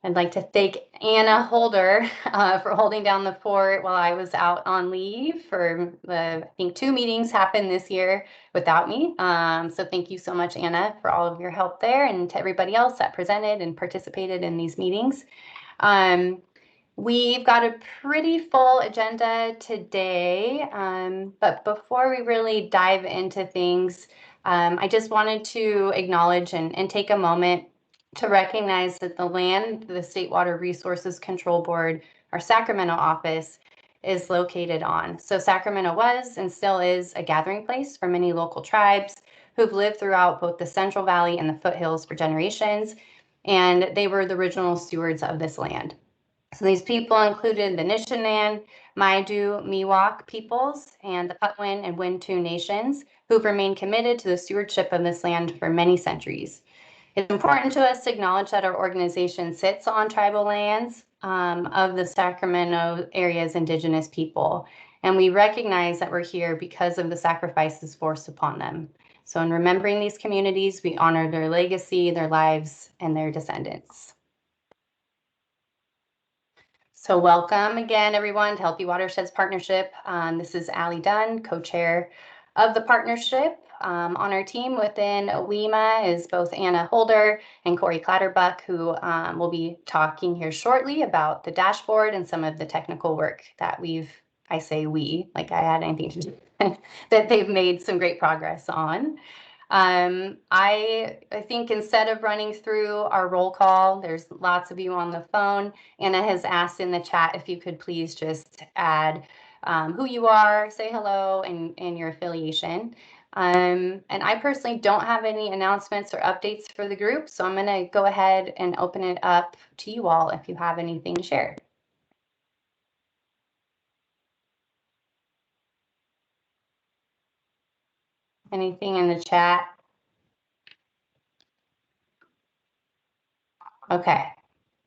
I'd like to thank Anna Holder for holding down the fort while I was out on leave for I think 2 meetings happened this year without me. So thank you so much, Anna, for all of your help there, and to everybody else that presented and participated in these meetings. We've got a pretty full agenda today, but before we really dive into things, I just wanted to acknowledge and take a moment to recognize that the land the State Water Resources Control Board, our Sacramento office, is located on. So Sacramento was and still is a gathering place for many local tribes who've lived throughout both the Central Valley and the foothills for generations, and they were the original stewards of this land. So these people included the Nishinan, Maidu, Miwok peoples, and the Patwin and Wintu nations, who've remained committed to the stewardship of this land for many centuries. It's important to us to acknowledge that our organization sits on tribal lands of the Sacramento area's indigenous people, and we recognize that we're here because of the sacrifices forced upon them. So in remembering these communities, we honor their legacy, their lives, and their descendants. So welcome again, everyone, to Healthy Watersheds Partnership. This is Allie Dunn, co-chair of the partnership. On our team within WEMA is both Anna Holder and Corey Clatterbuck, who will be talking here shortly about the dashboard and some of the technical work that I say we, like I had anything to do, that they've made some great progress on. I think instead of running through our roll call, there's lots of you on the phone. Anna has asked in the chat if you could please just add who you are, say hello, and your affiliation. And I personally don't have any announcements or updates for the group, so I'm going to go ahead and open it up to you all if you have anything to share. Anything in the chat? Okay,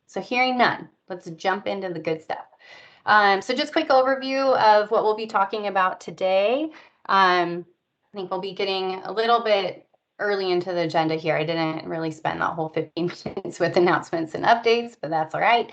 so hearing none, let's jump into the good stuff. So just quick overview of what we'll be talking about today. I think we'll be getting a little bit early into the agenda here. I didn't really spend that whole 15 minutes with announcements and updates, but that's all right.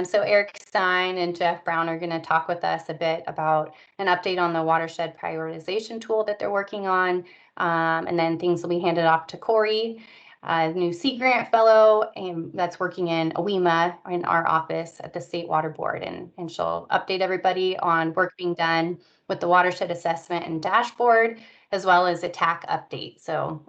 So Eric Stein and Jeff Brown are going to talk with us a bit about an update on the watershed prioritization tool that they're working on. And then things will be handed off to Corey, a new Sea Grant fellow, and that's working in WEMA in our office at the State Water Board. And she'll update everybody on work being done with the watershed assessment and dashboard, as well as a TAC update. So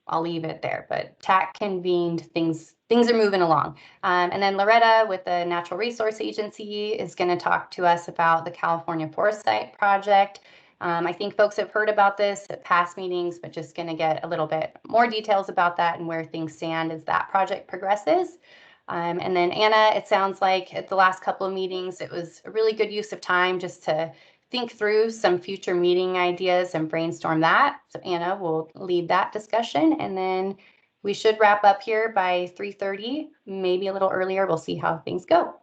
I'll leave it there, but TAC convened, things are moving along. And then Loretta with the Natural Resource Agency is going to talk to us about the California Foresight project. I think folks have heard about this at past meetings, but just going to get a little bit more details about that and where things stand as that project progresses. And then Anna, it sounds like at the last couple of meetings, it was a really good use of time just to think through some future meeting ideas and brainstorm that. So Anna will lead that discussion, and then we should wrap up here by 3:30, maybe a little earlier. We'll see how things go.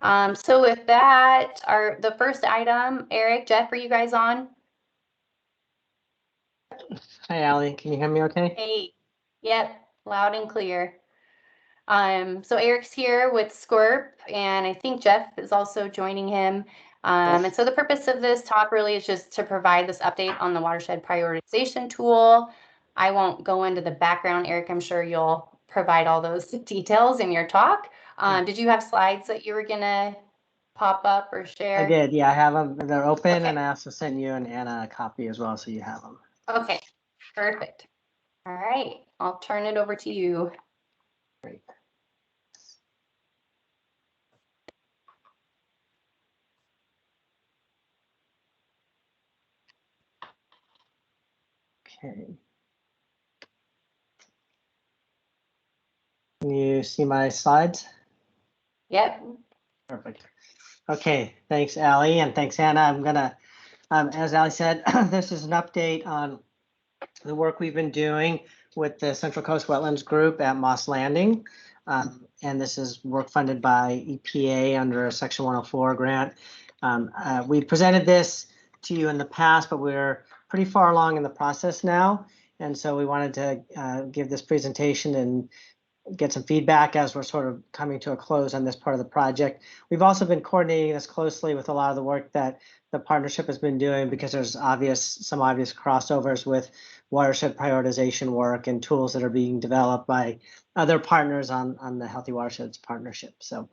So with that, the first item, Eric, Jeff, are you guys on? Hi, Allie. Can you hear me okay? Hey, yep, loud and clear. So Eric's here with Squirp, and I think Jeff is also joining him. And so the purpose of this talk really is just to provide this update on the watershed prioritization tool. I won't go into the background. Eric, I'm sure you'll provide all those details in your talk. Did you have slides that you were gonna pop up or share? I did, yeah, I have them. They're open, okay. And I also sent you and Anna a copy as well, so you have them. Okay, perfect. All right, I'll turn it over to you. Great. Okay. Can you see my slides? Yep. Perfect. Okay, thanks, Allie, and thanks, Anna. I'm gonna, as Allie said, this is an update on the work we've been doing with the Central Coast Wetlands Group at Moss Landing. And this is work funded by EPA under a Section 104 grant. We presented this to you in the past, but we're pretty far along in the process now. And so we wanted to give this presentation and get some feedback as we're sort of coming to a close on this part of the project. We've also been coordinating this closely with a lot of the work that the partnership has been doing, because there's some obvious crossovers with watershed prioritization work and tools that are being developed by other partners on the Healthy Watersheds Partnership. So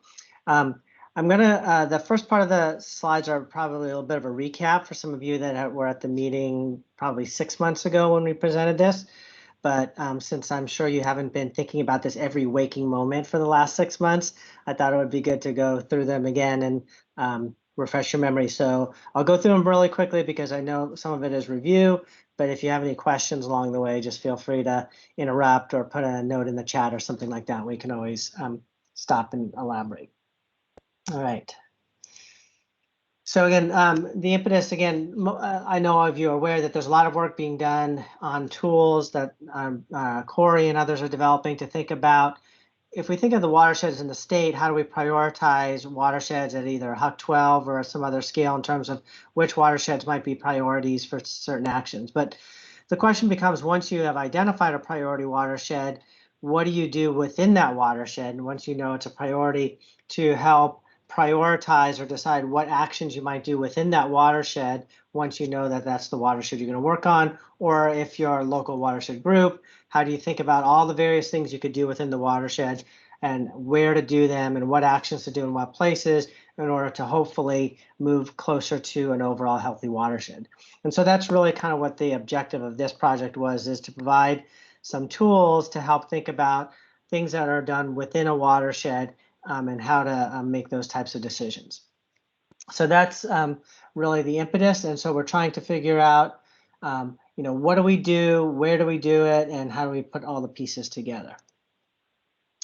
I'm gonna, the first part of the slides are probably a little bit of a recap for some of you that were at the meeting probably 6 months ago when we presented this. But since I'm sure you haven't been thinking about this every waking moment for the last 6 months, I thought it would be good to go through them again and refresh your memory. So I'll go through them really quickly because I know some of it is review, but if you have any questions along the way, just feel free to interrupt or put a note in the chat or something like that. We can always stop and elaborate. All right. So again, the Impetus, again, I know all of you are aware that there's a lot of work being done on tools that Corey and others are developing to think about. If we think of the watersheds in the state, how do we prioritize watersheds at either HUC 12 or some other scale in terms of which watersheds might be priorities for certain actions? But the question becomes, once you have identified a priority watershed, what do you do within that watershed? And once you know it's a priority, to help prioritize or decide what actions you might do within that watershed once you know that that's the watershed you're going to work on, or if you're a local watershed group, how do you think about all the various things you could do within the watershed and where to do them and what actions to do in what places in order to hopefully move closer to an overall healthy watershed. And so that's really kind of what the objective of this project was, is to provide some tools to help think about things that are done within a watershed and how to make those types of decisions. So that's really the impetus. And so we're trying to figure out, what do we do, where do we do it, and how do we put all the pieces together?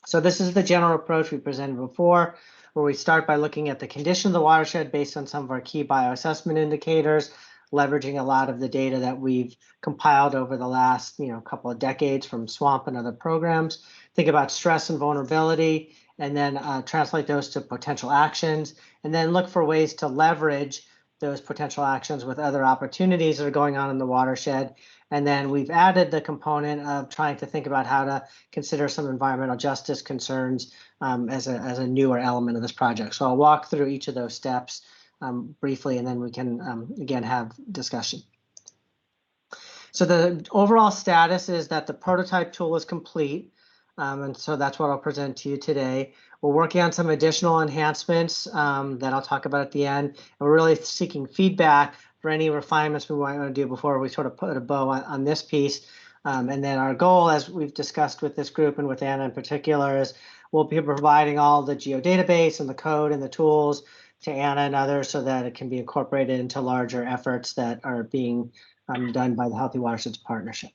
So this is the general approach we presented before, where we start by looking at the condition of the watershed based on some of our key bioassessment indicators, leveraging a lot of the data that we've compiled over the last couple of decades from SWAMP and other programs. Think about stress and vulnerability, and then translate those to potential actions, and then look for ways to leverage those potential actions with other opportunities that are going on in the watershed. And then we've added the component of trying to think about how to consider some environmental justice concerns as a newer element of this project. So I'll walk through each of those steps briefly, and then we can again have discussion. So the overall status is that the prototype tool is complete. And so that's what I'll present to you today. We're working on some additional enhancements that I'll talk about at the end. And we're really seeking feedback for any refinements we want to do before we sort of put a bow on this piece. And then our goal, as we've discussed with this group and with Anna in particular, is we'll be providing all the geodatabase and the code and the tools to Anna and others so that it can be incorporated into larger efforts that are being done by the Healthy Watersheds Partnership.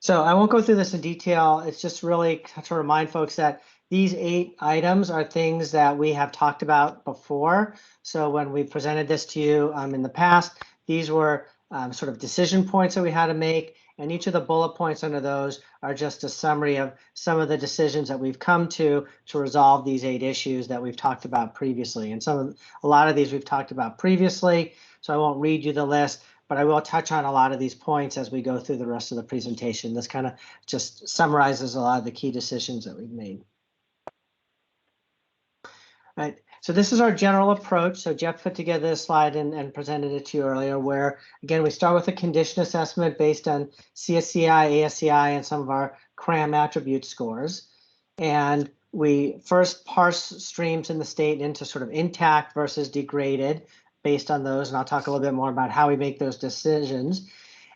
So I won't go through this in detail. It's just really to remind folks that these 8 items are things that we have talked about before. So when we presented this to you in the past, these were sort of decision points that we had to make. And each of the bullet points under those are just a summary of some of the decisions that we've come to resolve these 8 issues that we've talked about previously. And a lot of these we've talked about previously, so I won't read you the list, but I will touch on a lot of these points as we go through the rest of the presentation. This kind of just summarizes a lot of the key decisions that we've made. All right, so this is our general approach. So Jeff put together this slide and presented it to you earlier, where again, we start with a condition assessment based on CSCI, ASCI, and some of our CRAM attribute scores. And we first parse streams in the state into sort of intact versus degraded based on those, and I'll talk a little bit more about how we make those decisions.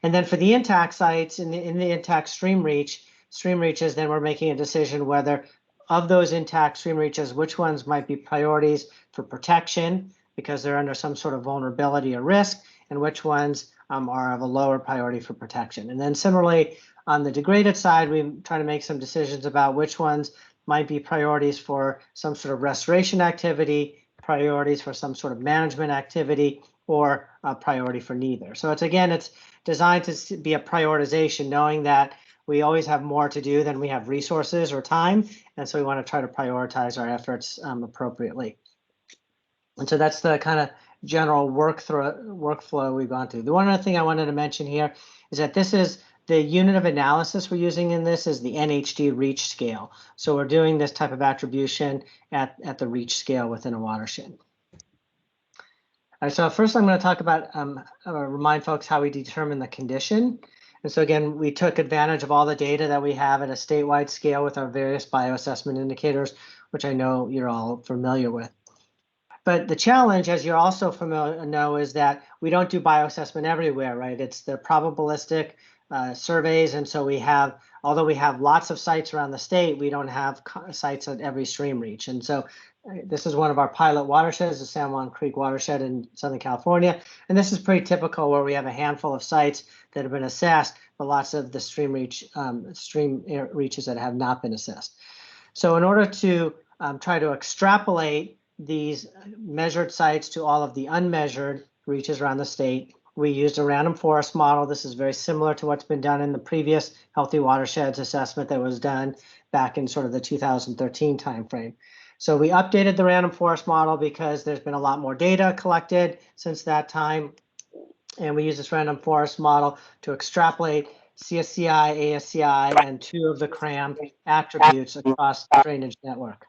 And then for the intact sites in the intact stream reaches, then we're making a decision whether of those intact stream reaches, which ones might be priorities for protection because they're under some sort of vulnerability or risk, and which ones are of a lower priority for protection. And then similarly, on the degraded side, we try to make some decisions about which ones might be priorities for some sort of restoration activity, priorities for some sort of management activity, or a priority for neither. So it's designed to be a prioritization, knowing that we always have more to do than we have resources or time. And so we want to try to prioritize our efforts appropriately. And so that's the kind of general workflow we've gone through. The one other thing I wanted to mention here is that this is The unit of analysis we're using in this is the NHD reach scale. So we're doing this type of attribution at the reach scale within a watershed. All right, so first I'm going to talk about, remind folks how we determine the condition. And so again, we took advantage of all the data that we have at a statewide scale with our various bioassessment indicators, which I know you're all familiar with. But the challenge, as you're also familiar know, is that we don't do bioassessment everywhere, right? It's the probabilistic surveys. And so we have, although we have lots of sites around the state, we don't have sites at every stream reach. And so this is one of our pilot watersheds, the San Juan Creek watershed in Southern California. And this is pretty typical where we have a handful of sites that have been assessed, but lots of the stream reaches that have not been assessed. So in order to try to extrapolate these measured sites to all of the unmeasured reaches around the state, we used a random forest model. This is very similar to what's been done in the previous Healthy Watersheds assessment that was done back in sort of the 2013 timeframe. So we updated the random forest model because there's been a lot more data collected since that time. And we use this random forest model to extrapolate CSCI, ASCI, and 2 of the CRAM attributes across the drainage network.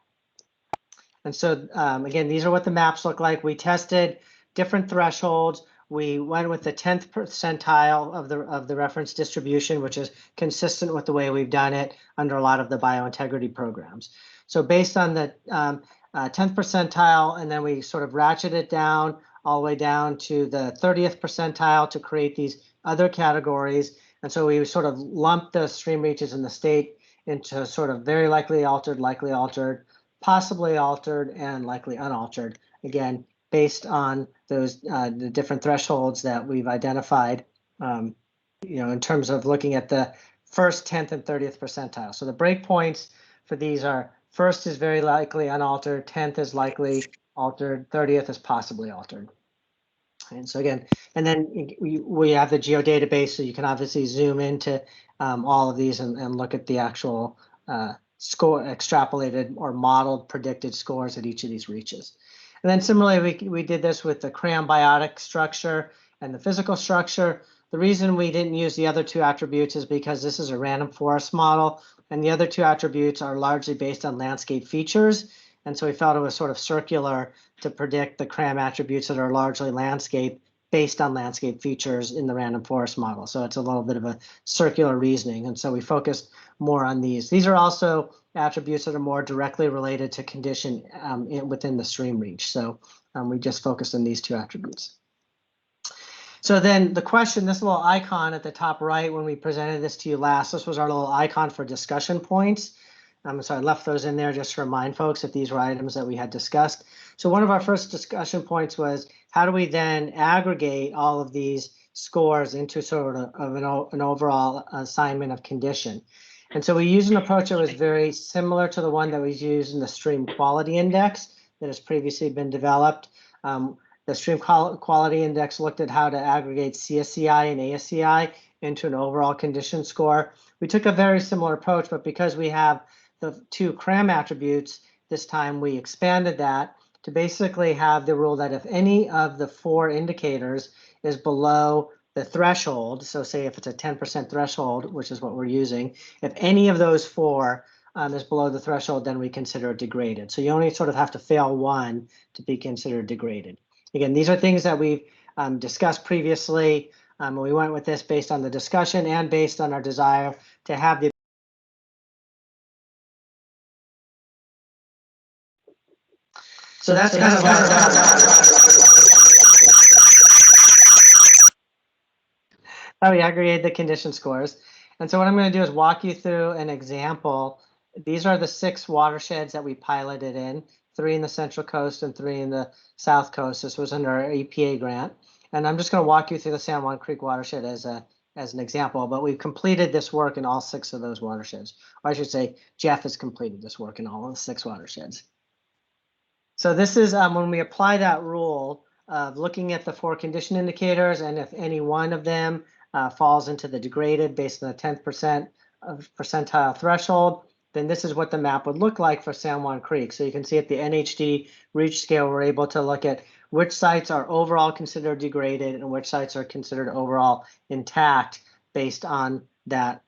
And so again, these are what the maps look like. We tested different thresholds. We went with the 10th percentile of the reference distribution, which is consistent with the way we've done it under a lot of the biointegrity programs. So based on the 10th percentile, and then we sort of ratchet it down all the way down to the 30th percentile to create these other categories. And so we sort of lumped the stream reaches in the state into sort of very likely altered, possibly altered, and likely unaltered, again, based on those the different thresholds that we've identified, in terms of looking at the first, 10th, and 30th percentile. So the breakpoints for these are: first is very likely unaltered, 10th is likely altered, 30th is possibly altered. And so again, and then we have the geodatabase, so you can obviously zoom into all of these and look at the actual score, extrapolated or modeled predicted scores at each of these reaches. And then similarly, we did this with the CRAM biotic structure and the physical structure. The reason we didn't use the other 2 attributes is because this is a random forest model, and the other 2 attributes are largely based on landscape features. And so we felt it was sort of circular to predict the CRAM attributes that are largely landscape based on landscape features in the random forest model. So it's a little bit of a circular reasoning. And so we focused more on these. These are also attributes that are more directly related to condition within the stream reach. So we just focused on these 2 attributes. So then the question, this little icon at the top right, when we presented this to you last, this was our little icon for discussion points. So I left those in there just to remind folks that these were items that we had discussed. So one of our first discussion points was, how do we then aggregate all of these scores into sort of an overall assignment of condition? And so we used an approach that was very similar to the one that was used in the Stream Quality Index that has previously been developed. The Stream Quality Index looked at how to aggregate CSCI and ASCI into an overall condition score. We took a very similar approach, but because we have the 2 CRAM attributes, this time we expanded that to basically have the rule that if any of the 4 indicators is below the threshold, so say if it's a 10% threshold, which is what we're using, if any of those 4 is below the threshold, then we consider it degraded. So you only sort of have to fail 1 to be considered degraded. Again, these are things that we've discussed previously. We went with this based on the discussion and based on our desire to have the So that's kind of how we aggregate the condition scores. And so what I'm going to do is walk you through an example. These are the 6 watersheds that we piloted in, 3 in the Central Coast and 3 in the South Coast. This was under our EPA grant. And I'm just going to walk you through the San Juan Creek watershed as an example, but we've completed this work in all 6 of those watersheds. Or I should say, Jeff has completed this work in all of the 6 watersheds. So this is when we apply that rule of looking at the 4 condition indicators, and if any one of them falls into the degraded based on the 10th percentile threshold, then this is what the map would look like for San Juan Creek. So you can see at the NHD reach scale, we're able to look at which sites are overall considered degraded and which sites are considered overall intact based on that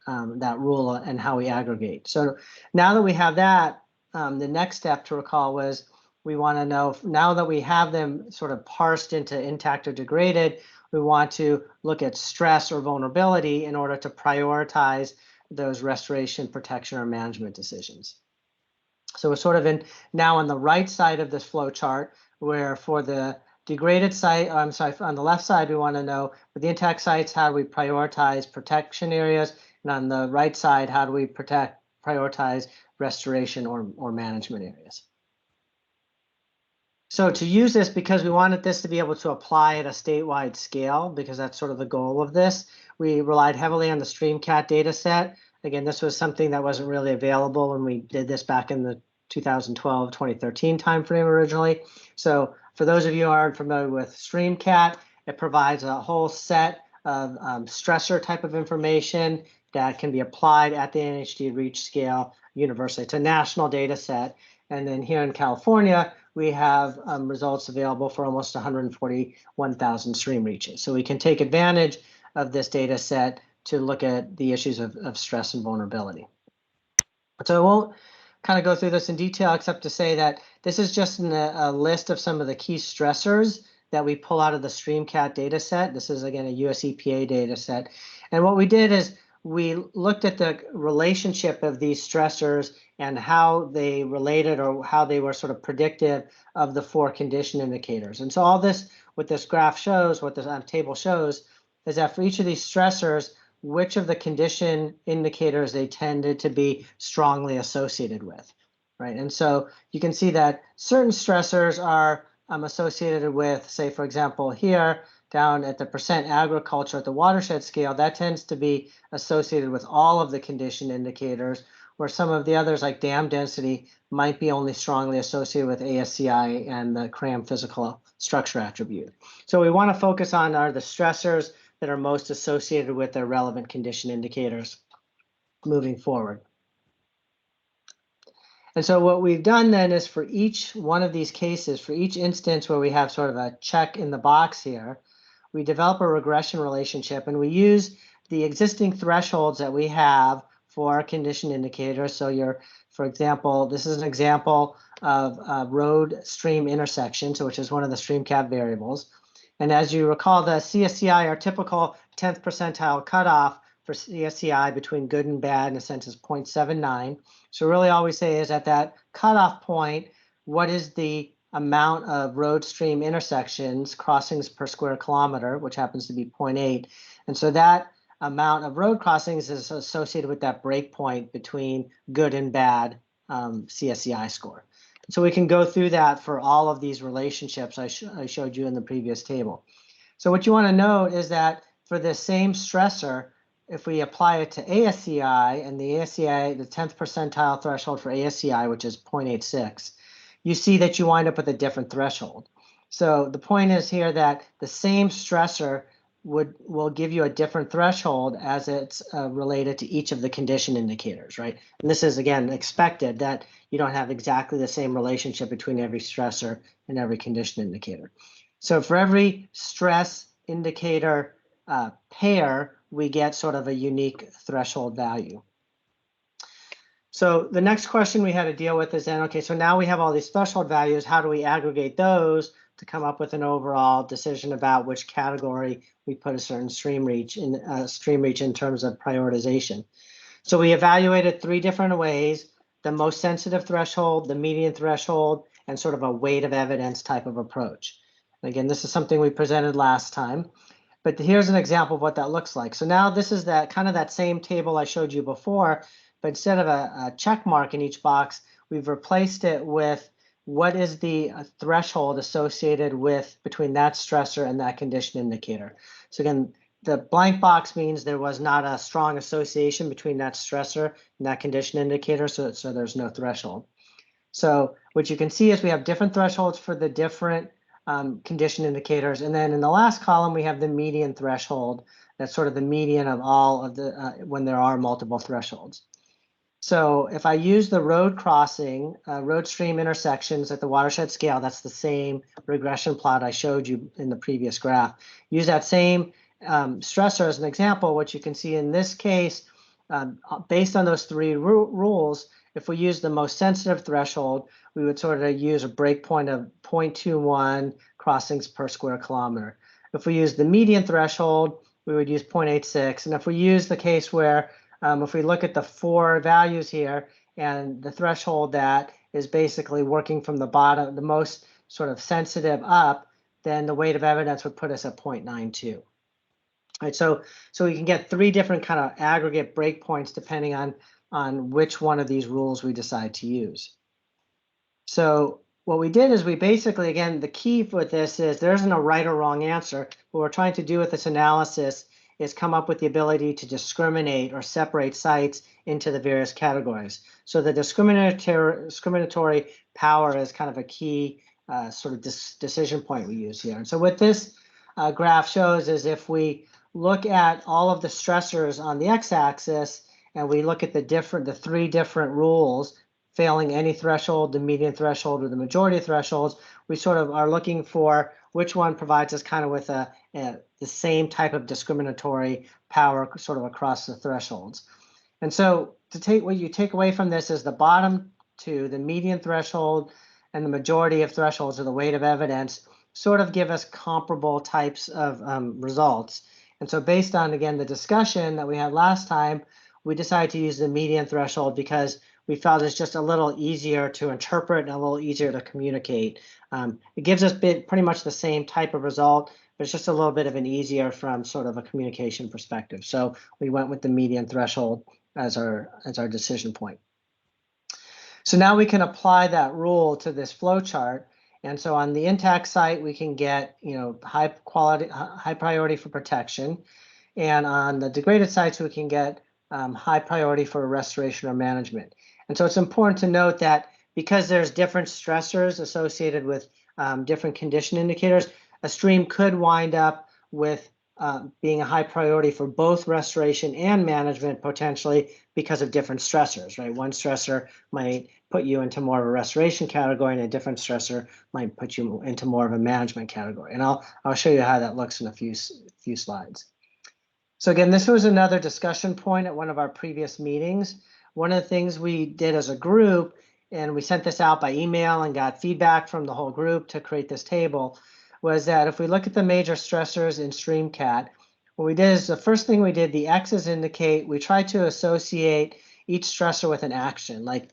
rule and how we aggregate. So now that we have that, the next step to recall was we want to know, now that we have them sort of parsed into intact or degraded, we want to look at stress or vulnerability in order to prioritize those restoration, protection, or management decisions. So we're sort of now on the right side of this flow chart, where for the degraded site, I'm sorry, on the left side, we want to know for the intact sites, how do we prioritize protection areas? And on the right side, how do we prioritize restoration or management areas? So to use this, because we wanted this to be able to apply at a statewide scale, because that's sort of the goal of this, we relied heavily on the StreamCat data set. Again, this was something that wasn't really available when we did this back in the 2012-2013 timeframe originally. So for those of you who aren't familiar with StreamCat, it provides a whole set of stressor type of information that can be applied at the NHD reach scale universally. It's a national data set. And then here in California, we have results available for almost 141,000 stream reaches. So we can take advantage of this data set to look at the issues of stress and vulnerability. So I won't kind of go through this in detail, except to say that this is just a list of some of the key stressors that we pull out of the StreamCat data set. This is, again, a US EPA data set. And what we did is we looked at the relationship of these stressors and how they related or how they were sort of predictive of the 4 condition indicators. And so all this, what this graph shows, what this table shows, is that for each of these stressors, which of the condition indicators they tended to be strongly associated with, right? And so you can see that certain stressors are associated with, say, for example, here, down at the percent agriculture at the watershed scale, that tends to be associated with all of the condition indicators, where some of the others, like dam density, might be only strongly associated with ASCI and the CRAM physical structure attribute. So we want to focus on the stressors that are most associated with their relevant condition indicators moving forward. And so what we've done then is for each one of these cases, for each instance where we have sort of a check in the box here, we develop a regression relationship, and we use the existing thresholds that we have for our condition indicators. So for example, this is an example of a road stream intersection, which is one of the StreamCat variables. And as you recall, the CSCI, our typical 10th percentile cutoff for CSCI between good and bad, in a sense, is 0.79. So really all we say is at that cutoff point, what is the amount of road stream intersections, crossings per square kilometer, which happens to be 0.8. And so that amount of road crossings is associated with that breakpoint between good and bad CSCI score. So we can go through that for all of these relationships I showed you in the previous table. So what you want to note is that for the same stressor, if we apply it to ASCI, and the ASCI, the 10th percentile threshold for ASCI, which is 0.86, you see that you wind up with a different threshold. So the point is here that the same stressor will give you a different threshold as it's related to each of the condition indicators, right? And this is, again, expected that you don't have exactly the same relationship between every stressor and every condition indicator. So for every stress indicator pair, we get sort of a unique threshold value. So the next question we had to deal with is then, okay, so now we have all these threshold values. How do we aggregate those to come up with an overall decision about which category we put a certain stream reach in terms of prioritization? So we evaluated 3 different ways: the most sensitive threshold, the median threshold, and sort of a weight of evidence type of approach. And again, this is something we presented last time, but here's an example of what that looks like. So now this is that kind of that same table I showed you before, but instead of a check mark in each box, we've replaced it with what is the threshold associated with between that stressor and that condition indicator. So again, the blank box means there was not a strong association between that stressor and that condition indicator, so there's no threshold. So what you can see is we have different thresholds for the different condition indicators. And then in the last column, we have the median threshold. That's sort of the median of all of the, when there are multiple thresholds. So if I use the road crossing, road stream intersections at the watershed scale, that's the same regression plot I showed you in the previous graph. Use that same stressor as an example. What you can see in this case based on those three rules, if we use the most sensitive threshold, we would sort of use a breakpoint of 0.21 crossings per square kilometer. If we use the median threshold, we would use 0.86. And if we use the case where, if we look at the four values here, and the threshold that is basically working from the bottom, the most sort of sensitive up, then the weight of evidence would put us at 0.92. Right, so we can get three different kind of aggregate breakpoints depending on which one of these rules we decide to use. So what we did is we basically, again, the key for this is there isn't a right or wrong answer. What we're trying to do with this analysis is come up with the ability to discriminate or separate sites into the various categories. So the discriminatory power is kind of a key sort of decision point we use here. And so what this graph shows is if we look at all of the stressors on the x-axis and we look at the three different rules, failing any threshold, the median threshold, or the majority of thresholds, we sort of are looking for which one provides us kind of with the same type of discriminatory power sort of across the thresholds. And so what you take away from this is the bottom two, the median threshold and the majority of thresholds, or the weight of evidence, sort of give us comparable types of results. And so based on, again, the discussion that we had last time, we decided to use the median threshold because we felt it's just a little easier to interpret and a little easier to communicate. It gives us pretty much the same type of result, but it's just a little bit of an easier from sort of a communication perspective. So we went with the median threshold as our decision point. So now we can apply that rule to this flow chart. And so on the intact site, we can get, high priority for protection. And on the degraded sites, we can get high priority for restoration or management. And so it's important to note that because there's different stressors associated with different condition indicators, a stream could wind up with being a high priority for both restoration and management potentially because of different stressors, right? One stressor might put you into more of a restoration category, and a different stressor might put you into more of a management category. And I'll show you how that looks in a few slides. So again, this was another discussion point at one of our previous meetings. One of the things we did as a group, and we sent this out by email and got feedback from the whole group to create this table, was that if we look at the major stressors in StreamCat, what we did is the first thing we did, the X's indicate, we tried to associate each stressor with an action. Like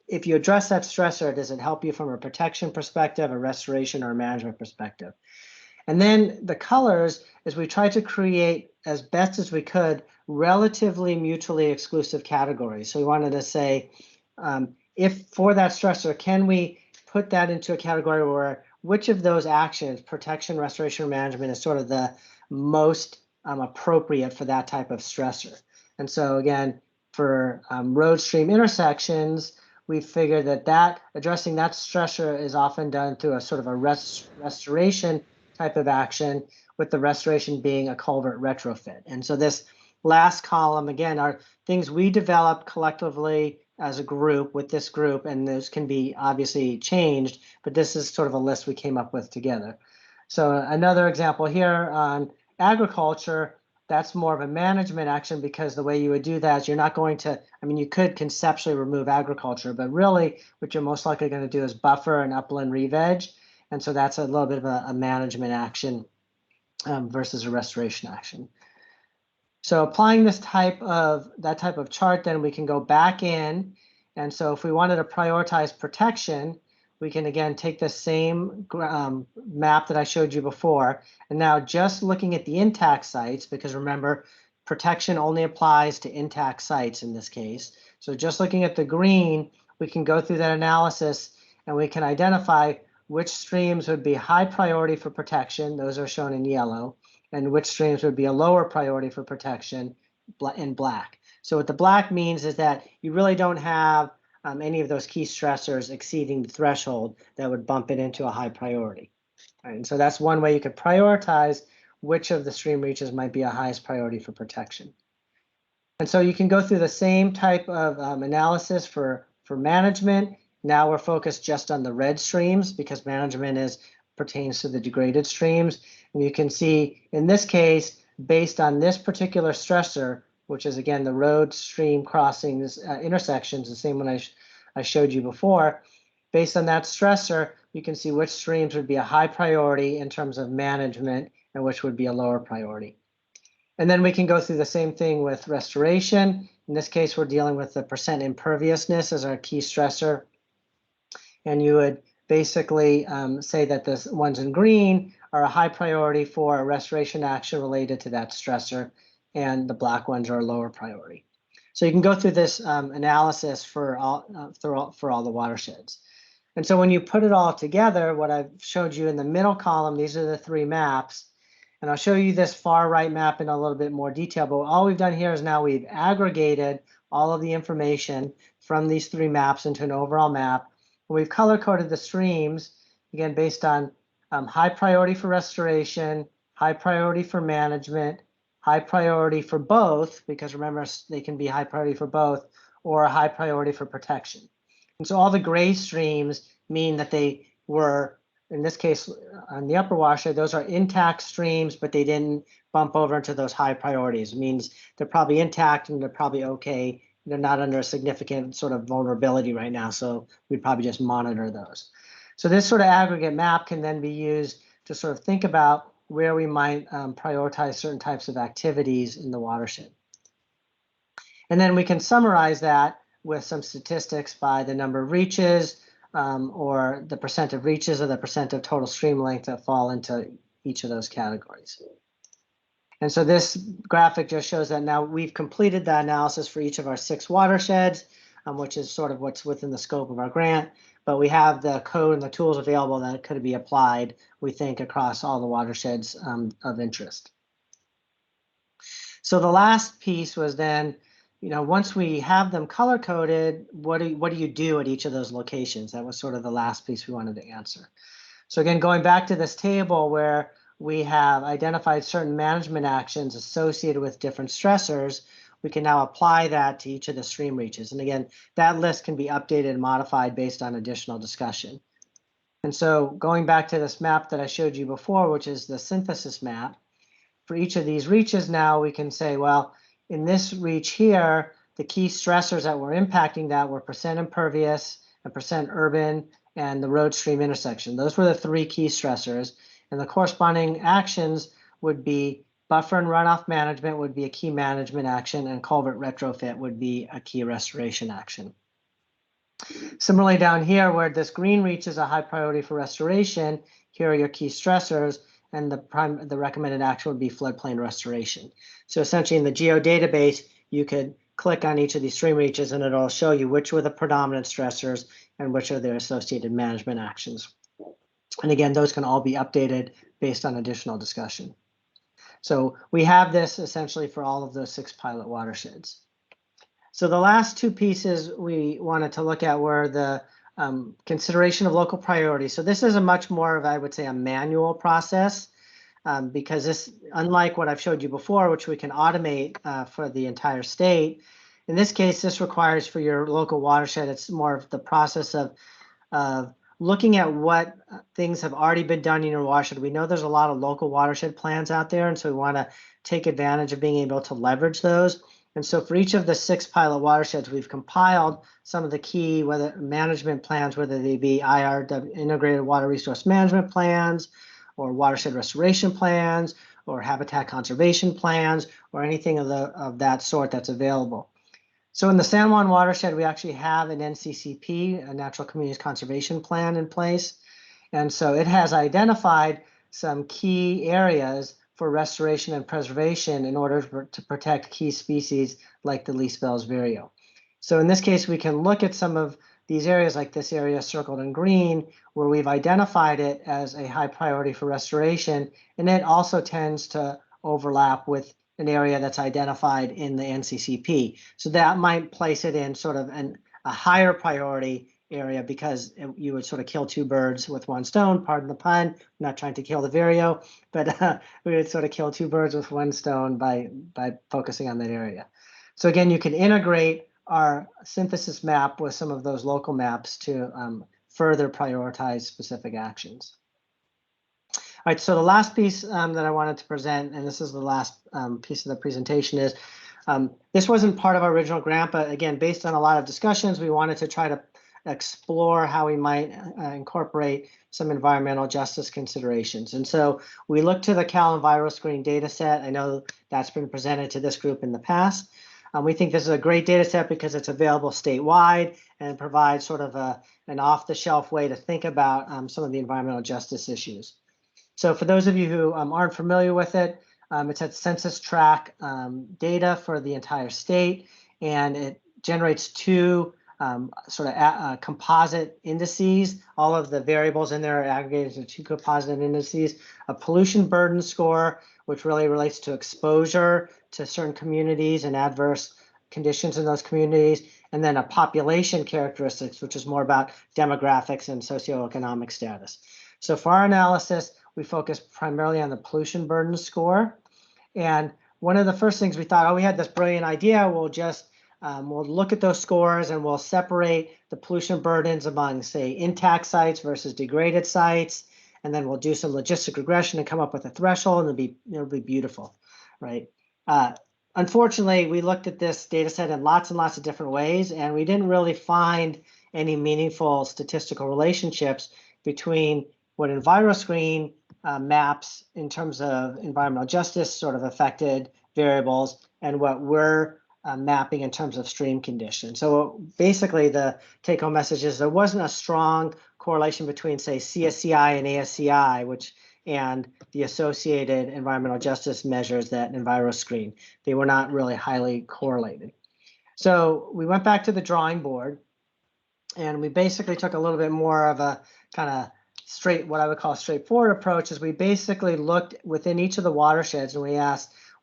if you address that stressor, does it help you from a protection perspective, a restoration, or a management perspective? And then the colors is we tried to create, as best as we could, relatively mutually exclusive categories. So we wanted to say, if for that stressor, can we put that into a category where which of those actions, protection, restoration, or management, is sort of the most appropriate for that type of stressor? And so again, for road stream intersections, we figured that addressing that stressor is often done through a sort of a restoration type of action, with the restoration being a culvert retrofit. And so this last column, again, are things we developed collectively as a group with this group, and those can be obviously changed, but this is sort of a list we came up with together. So another example here on agriculture, that's more of a management action, because the way you would do that is you're not going to, you could conceptually remove agriculture, but really what you're most likely going to do is buffer and upland re-veg. And so that's a little bit of a management action versus a restoration action. So applying that type of chart, then we can go back in. And so if we wanted to prioritize protection, we can again take the same map that I showed you before. And now just looking at the intact sites, because remember, protection only applies to intact sites in this case. So just looking at the green, we can go through that analysis and we can identify which streams would be high priority for protection, those are shown in yellow, and which streams would be a lower priority for protection in black. So what the black means is that you really don't have any of those key stressors exceeding the threshold that would bump it into a high priority. Right? And so that's one way you could prioritize which of the stream reaches might be a highest priority for protection. And so you can go through the same type of analysis for management. Now we're focused just on the red streams because management pertains to the degraded streams. And you can see in this case, based on this particular stressor, which is again the road stream crossings intersections, the same one I showed you before. Based on that stressor, you can see which streams would be a high priority in terms of management and which would be a lower priority. And then we can go through the same thing with restoration. In this case, we're dealing with the percent imperviousness as our key stressor. And you would basically say that the ones in green are a high priority for a restoration action related to that stressor, and the black ones are a lower priority. So you can go through this analysis for all the watersheds. And so when you put it all together, what I've showed you in the middle column, these are the 3 maps. And I'll show you this far right map in a little bit more detail, but all we've done here is now we've aggregated all of the information from these 3 maps into an overall map. And we've color-coded the streams, again, based on high priority for restoration, high priority for management, high priority for both, because remember, they can be high priority for both, or a high priority for protection. And so all the gray streams mean that they were, in this case, on the upper watershed, those are intact streams, but they didn't bump over into those high priorities. It means they're probably intact and they're probably okay. They're not under a significant sort of vulnerability right now, so we'd probably just monitor those. So this sort of aggregate map can then be used to sort of think about where we might prioritize certain types of activities in the watershed. And then we can summarize that with some statistics by the number of reaches, or the percent of reaches, or the percent of total stream length that fall into each of those categories. And so this graphic just shows that now we've completed the analysis for each of our 6 watersheds, which is sort of what's within the scope of our grant, but we have the code and the tools available that could be applied, we think, across all the watersheds of interest. So the last piece was then, once we have them color coded, what do you do at each of those locations? That was sort of the last piece we wanted to answer. So again, going back to this table where we have identified certain management actions associated with different stressors, we can now apply that to each of the stream reaches. And again, that list can be updated and modified based on additional discussion. And so going back to this map that I showed you before, which is the synthesis map, for each of these reaches now we can say, well, in this reach here, the key stressors that were impacting that were percent impervious and percent urban and the road stream intersection. Those were the 3 key stressors. And the corresponding actions would be buffer and runoff management would be a key management action, and culvert retrofit would be a key restoration action. Similarly, down here where this green reach is a high priority for restoration, here are your key stressors, and the recommended action would be floodplain restoration. So essentially in the geodatabase, you could click on each of these stream reaches and it'll show you which were the predominant stressors and which are their associated management actions. And again, those can all be updated based on additional discussion. So we have this essentially for all of those 6 pilot watersheds. So the last 2 pieces we wanted to look at were the consideration of local priorities. So this is a much more of, I would say, a manual process, because this, unlike what I've showed you before, which we can automate for the entire state, in this case, this requires for your local watershed, it's more of the process of looking at what things have already been done in your watershed. We know there's a lot of local watershed plans out there, and so we want to take advantage of being able to leverage those. And so for each of the 6 pilot watersheds, we've compiled some of the key management plans, whether they be integrated water resource management plans, or watershed restoration plans, or habitat conservation plans, or anything of that sort that's available. So in the San Juan watershed, we actually have an NCCP, a Natural Communities Conservation Plan, in place. And so it has identified some key areas for restoration and preservation in order to protect key species like the least Bell's vireo. So in this case, we can look at some of these areas, like this area circled in green, where we've identified it as a high priority for restoration, and it also tends to overlap with an area that's identified in the NCCP. So that might place it in sort of a higher priority area, because you would sort of kill 2 birds with 1 stone, pardon the pun. I'm not trying to kill the vireo, but we would sort of kill 2 birds with 1 stone by focusing on that area. So again, you can integrate our synthesis map with some of those local maps to further prioritize specific actions. All right, so the last piece that I wanted to present, and this is the last piece of the presentation, is This wasn't part of our original grant, but again, based on a lot of discussions, we wanted to try to explore how we might incorporate some environmental justice considerations. And so we looked to the Cal EnviroScreen data set. I know that's been presented to this group in the past. We think this is a great data set because it's available statewide and provides sort of an off-the-shelf way to think about some of the environmental justice issues. So for those of you who aren't familiar with it, it's at census tract data for the entire state, and it generates two composite indices. All of the variables in there are aggregated into two composite indices: a pollution burden score, which really relates to exposure to certain communities and adverse conditions in those communities, and then a population characteristics, which is more about demographics and socioeconomic status. So for our analysis, we focused primarily on the pollution burden score. And one of the first things we thought, oh, we had this brilliant idea, we'll look at those scores and we'll separate the pollution burdens among, say, intact sites versus degraded sites. And then we'll do some logistic regression and come up with a threshold, and it'll be beautiful, right? Unfortunately, we looked at this data set in lots and lots of different ways, and we didn't really find any meaningful statistical relationships between what EnviroScreen maps in terms of environmental justice sort of affected variables and what we're mapping in terms of stream conditions. So basically the take-home message is there wasn't a strong correlation between, say, CSCI and ASCI, and the associated environmental justice measures that EnviroScreen. They were not really highly correlated. So we went back to the drawing board, and we basically took a little bit more of a kind of what I would call a straightforward approach. Is we basically looked within each of the watersheds, and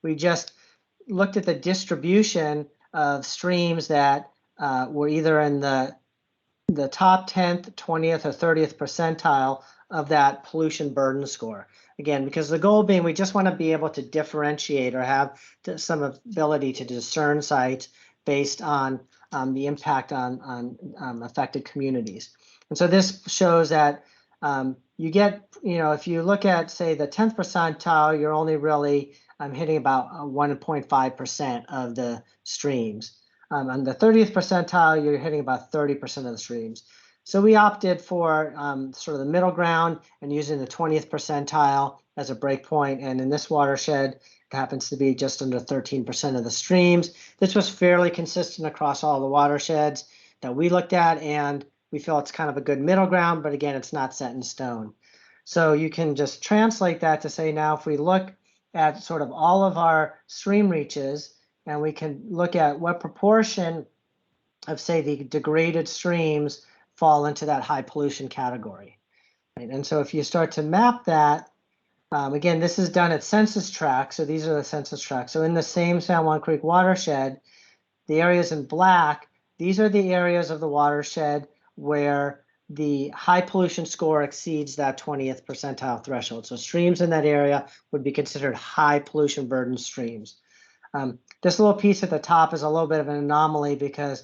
we just looked at the distribution of streams that were either in the top 10th, 20th, or 30th percentile of that pollution burden score. Again, because the goal being we just want to be able to differentiate or have some ability to discern sites based on the impact on affected communities. And so this shows that you get, if you look at, say, the 10th percentile, you're only really hitting about 1.5% of the streams. On the 30th percentile, you're hitting about 30% of the streams. So we opted for sort of the middle ground and using the 20th percentile as a breakpoint. And in this watershed, it happens to be just under 13% of the streams. This was fairly consistent across all the watersheds that we looked at, and we feel it's kind of a good middle ground, but again, it's not set in stone. So you can just translate that to say, now if we look at sort of all of our stream reaches, and we can look at what proportion of, say, the degraded streams fall into that high pollution category. Right? And so if you start to map that, again, this is done at census tracts. So these are the census tracts. So in the same San Juan Creek watershed, the areas in black, these are the areas of the watershed where the high pollution score exceeds that 20th percentile threshold. So streams in that area would be considered high pollution burden streams. This little piece at the top is a little bit of an anomaly because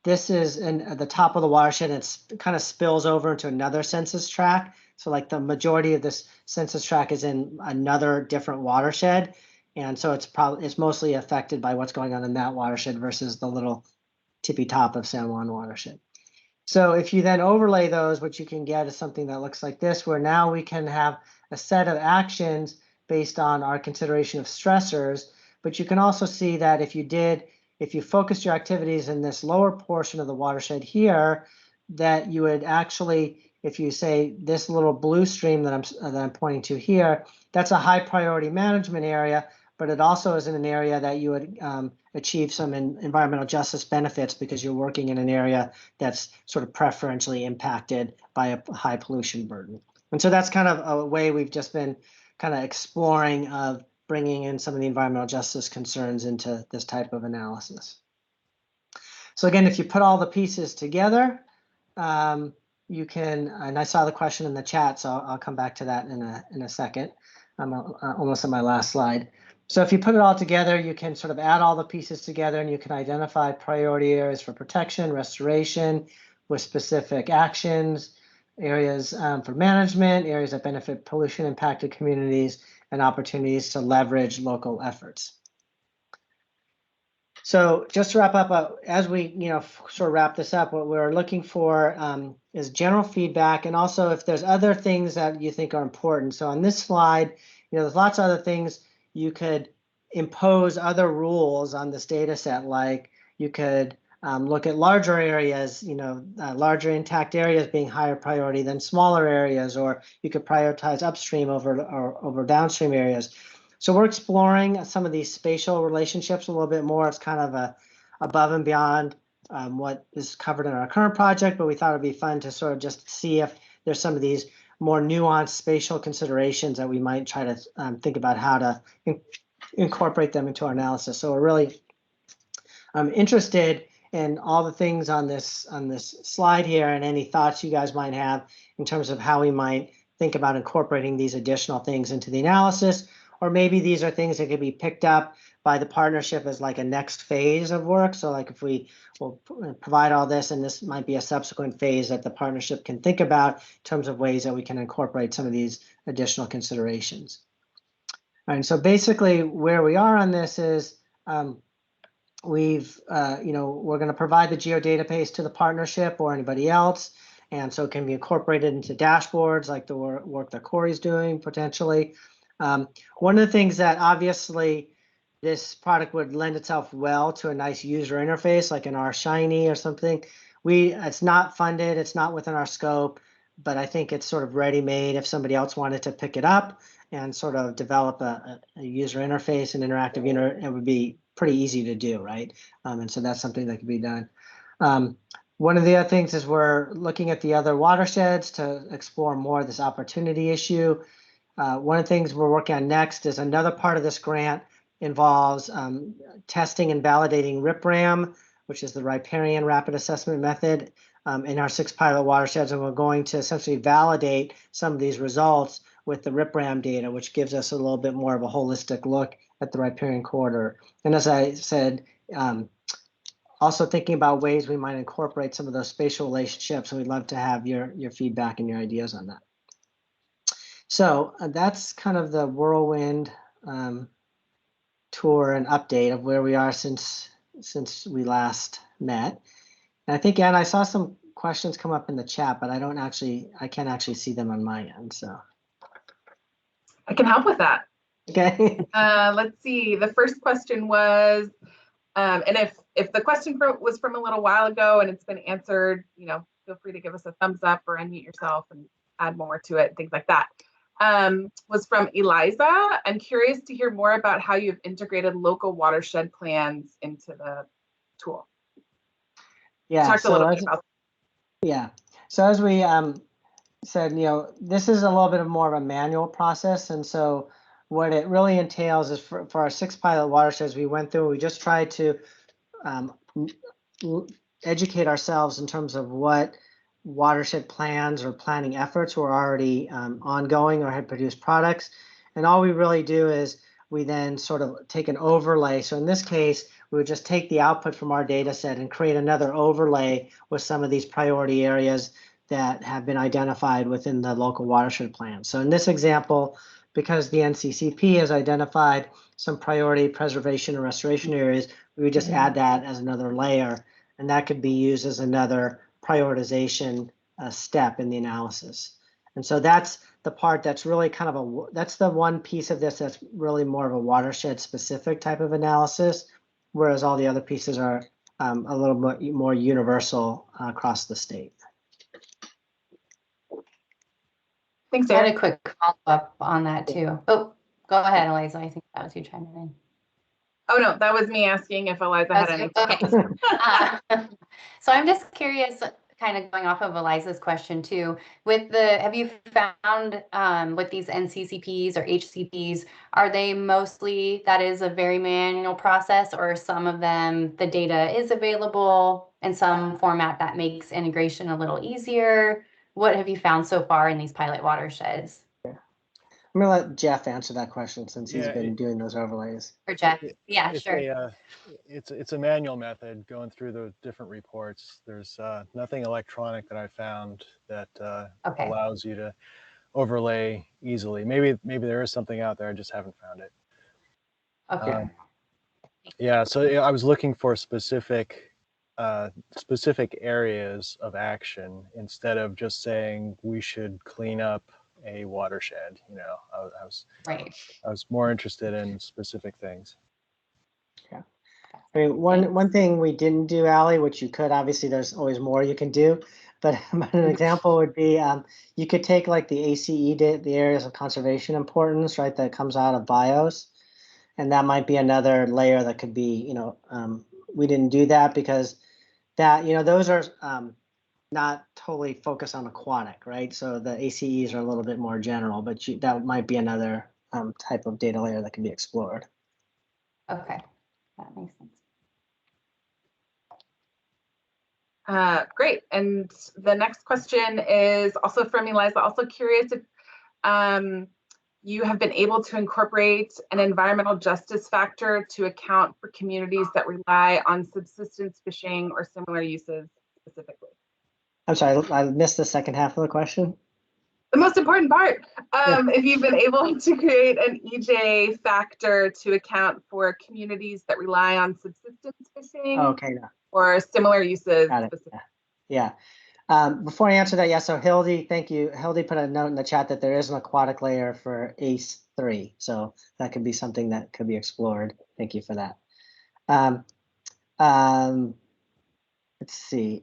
this is at the top of the watershed, and it kind of spills over into another census tract. So like the majority of this census tract is in another different watershed. And so it's mostly affected by what's going on in that watershed versus the little tippy top of San Juan watershed. So if you then overlay those, what you can get is something that looks like this, where now we can have a set of actions based on our consideration of stressors. But you can also see that if you focused your activities in this lower portion of the watershed here, that you would actually, if you say this little blue stream that I'm pointing to here, that's a high priority management area, but it also is in an area that you would achieve some environmental justice benefits because you're working in an area that's sort of preferentially impacted by a high pollution burden. And so that's kind of a way we've just been kind of exploring of bringing in some of the environmental justice concerns into this type of analysis. So again, if you put all the pieces together, you can, and I saw the question in the chat, so I'll come back to that in a second. I'm almost on my last slide. So if you put it all together, you can sort of add all the pieces together, and you can identify priority areas for protection, restoration, with specific actions, areas for management, areas that benefit pollution impacted communities, and opportunities to leverage local efforts. So just to wrap up, as we sort of wrap this up, what we're looking for is general feedback, and also if there's other things that you think are important. So on this slide, there's lots of other things you could impose other rules on this data set, like you could look at larger areas, larger intact areas being higher priority than smaller areas, or you could prioritize upstream over downstream areas. So we're exploring some of these spatial relationships a little bit more. It's kind of above and beyond what is covered in our current project, but we thought it'd be fun to sort of just see if there's some of these more nuanced spatial considerations that we might try to think about how to incorporate them into our analysis. So we're really interested in all the things on this slide here, and any thoughts you guys might have in terms of how we might think about incorporating these additional things into the analysis. Or maybe these are things that could be picked up by the partnership as like a next phase of work. So like if we will provide all this, and this might be a subsequent phase that the partnership can think about in terms of ways that we can incorporate some of these additional considerations. And so basically where we are on this is we're going to provide the geodatabase to the partnership or anybody else. And so it can be incorporated into dashboards like the work that Corey's doing potentially. One of the things that obviously this product would lend itself well to a nice user interface, like in our Shiny or something. It's not funded, it's not within our scope, but I think it's sort of ready-made if somebody else wanted to pick it up and sort of develop a user interface, an interactive unit. It would be pretty easy to do, right? And so that's something that could be done. One of the other things is we're looking at the other watersheds to explore more of this opportunity issue. One of the things we're working on next is another part of this grant involves testing and validating RIPRAM, which is the Riparian Rapid Assessment Method, in our 6 pilot watersheds, and we're going to essentially validate some of these results with the RIPRAM data, which gives us a little bit more of a holistic look at the riparian corridor. And as I said, also thinking about ways we might incorporate some of those spatial relationships, and we'd love to have your feedback and your ideas on that. So that's kind of the whirlwind tour and update of where we are since we last met. And I think, Anna, I saw some questions come up in the chat, but I can't actually see them on my end. So I can help with that. Okay. Let's see. The first question was, and if the question was from a little while ago and it's been answered, feel free to give us a thumbs up or unmute yourself and add more to it, things like that. Was from Eliza. I'm curious to hear more about how you've integrated local watershed plans into the tool. Yeah. Talked a little bit about that. Yeah. So as we said, this is a little bit more of a manual process, and so what it really entails is for our 6 pilot watersheds we went through, we just tried to educate ourselves in terms of what watershed plans or planning efforts were already ongoing or had produced products. And all we really do is we then sort of take an overlay. So in this case, we would just take the output from our data set and create another overlay with some of these priority areas that have been identified within the local watershed plan. So in this example, because the NCCP has identified some priority preservation and restoration areas, we would just add that as another layer, and that could be used as another prioritization step in the analysis. And so that's the part that's really kind of that's the one piece of this that's really more of a watershed specific type of analysis, whereas all the other pieces are a little bit more universal across the state. Thanks, I had Eric. a quick follow-up on that too. Oh, go ahead, Eliza. I think that was you chiming in. Oh no, that was me asking if Eliza had any. Okay. So I'm just curious, kind of going off of Eliza's question too, have you found with these NCCPs or HCPs, are they mostly, that is a very manual process, or some of them, the data is available in some format that makes integration a little easier? What have you found so far in these pilot watersheds? I'm going to let Jeff answer that question since he's been doing those overlays. For Jeff, yeah, it's sure. It's a manual method going through the different reports. There's nothing electronic that I found that Okay. allows you to overlay easily. Maybe there is something out there, I just haven't found it. Okay. Yeah, so yeah, I was looking for specific areas of action instead of just saying we should clean up a watershed. You know, Right. I was more interested in specific things. I mean, one thing we didn't do, Allie, which you could, obviously there's always more you can do, but an example would be you could take like the ACE, the areas of conservation importance, right, that comes out of BIOS, and that might be another layer that could be, you know, we didn't do that because that, you know, those are not totally focused on aquatic, right? So the ACEs are a little bit more general, but that might be another type of data layer that can be explored. Okay, that makes sense. Great. And the next question is also from Eliza. Also curious if you have been able to incorporate an environmental justice factor to account for communities that rely on subsistence fishing or similar uses specifically. I'm sorry, I missed the second half of the question. The most important part, if you've been able to create an EJ factor to account for communities that rely on subsistence fishing or similar uses. Yeah. Before I answer that, so Hildy, thank you. Hildy put a note in the chat that there is an aquatic layer for ACE 3. So that could be something that could be explored. Thank you for that. Let's see.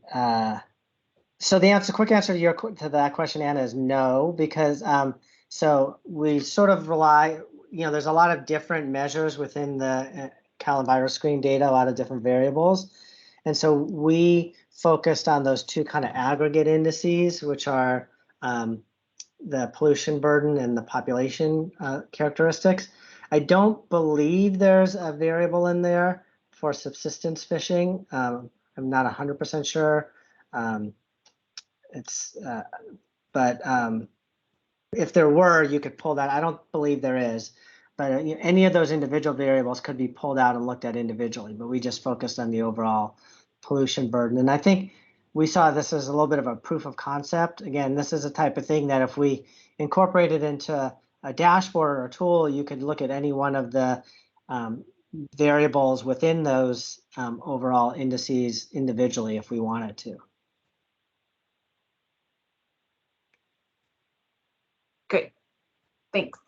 So the quick answer to that question, Anna, is no, because so we sort of rely, you know, there's a lot of different measures within the virus screen data, a lot of different variables. And so we focused on those two kind of aggregate indices, which are the pollution burden and the population characteristics. I don't believe there's a variable in there for subsistence fishing. I'm not 100% sure. But if there were, you could pull that. I don't believe there is, but any of those individual variables could be pulled out and looked at individually, but we just focused on the overall pollution burden. And I think we saw this as a little bit of a proof of concept. Again, this is a type of thing that if we incorporate it into a dashboard or a tool, you could look at any one of the variables within those overall indices individually if we wanted to. Great, thanks.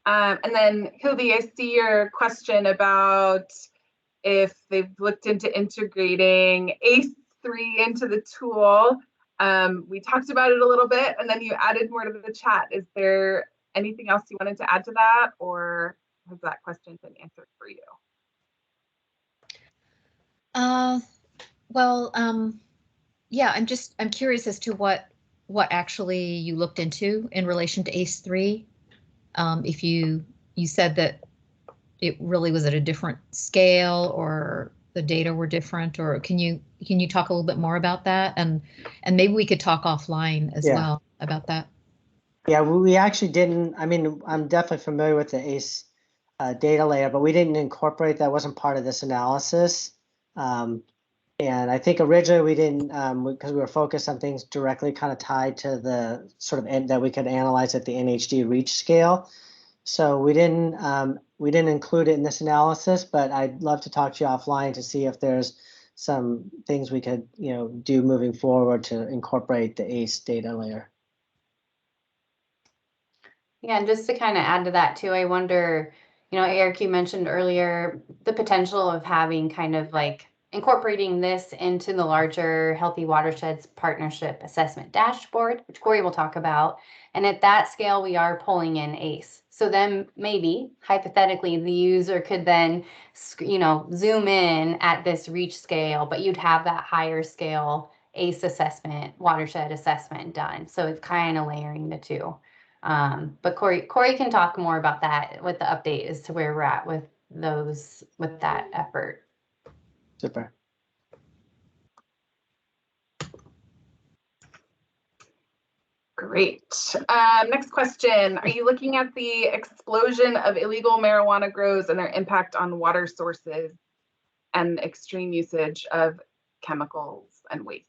And then Hildy, I see your question about if they've looked into integrating ACE3 into the tool. We talked about it a little bit, and then you added more to the chat. Is there anything else you wanted to add to that, or has that question been answered for you? Yeah, I'm curious as to what actually you looked into in relation to ACE3. If you said that it really was at a different scale or the data were different, or can you talk a little bit more about that? And maybe we could talk offline as well about that. Yeah, we actually didn't. I mean, I'm definitely familiar with the ACE data layer, but we didn't incorporate that. Wasn't part of this analysis. And I think originally we didn't, because we were focused on things directly kind of tied to the sort of that we could analyze at the NHD reach scale. So we didn't include it in this analysis, but I'd love to talk to you offline to see if there's some things we could, you know, do moving forward to incorporate the ACE data layer. Yeah, and just to kind of add to that too, I wonder, you know, Eric, you mentioned earlier the potential of having kind of like incorporating this into the larger Healthy Watersheds Partnership Assessment Dashboard, which Corey will talk about. And at that scale, we are pulling in ACE. So then maybe, hypothetically, the user could then, you know, zoom in at this reach scale, but you'd have that higher scale ACE assessment, watershed assessment done. So it's kind of layering the two. But Corey can talk more about that with the update as to where we're at with that effort. Super. Great. Next question. Are you looking at the explosion of illegal marijuana grows and their impact on water sources and extreme usage of chemicals and waste?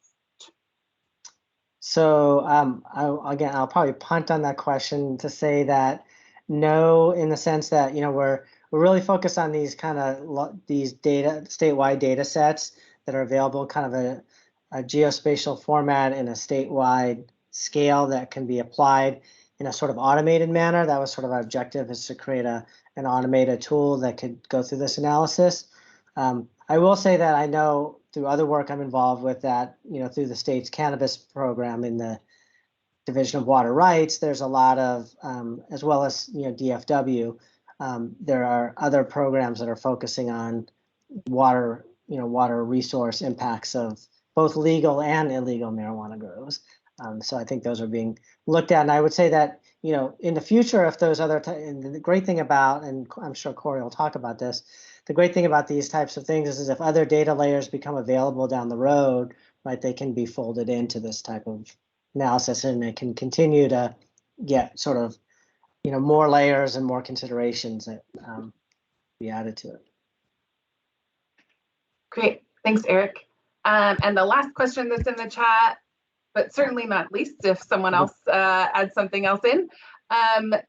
So I'll probably punt on that question to say that no, in the sense that, you know, we're really focused on these kind of these statewide data sets that are available, kind of a geospatial format in a statewide scale that can be applied in a sort of automated manner. That was sort of our objective, is to create an automated tool that could go through this analysis. I will say that I know through other work I'm involved with that, through the state's cannabis program in the Division of Water Rights, there's a lot of, as well as, DFW, there are other programs that are focusing on water, water resource impacts of both legal and illegal marijuana grows. So I think those are being looked at. And I would say that, in the future, if those other, and the great thing about, and I'm sure Corey will talk about this, the great thing about these types of things is if other data layers become available down the road, right, they can be folded into this type of analysis, and it can continue to get sort of, more layers and more considerations that be added to it. Great, thanks, Eric. And the last question that's in the chat, but certainly not least, if someone else adds something else in.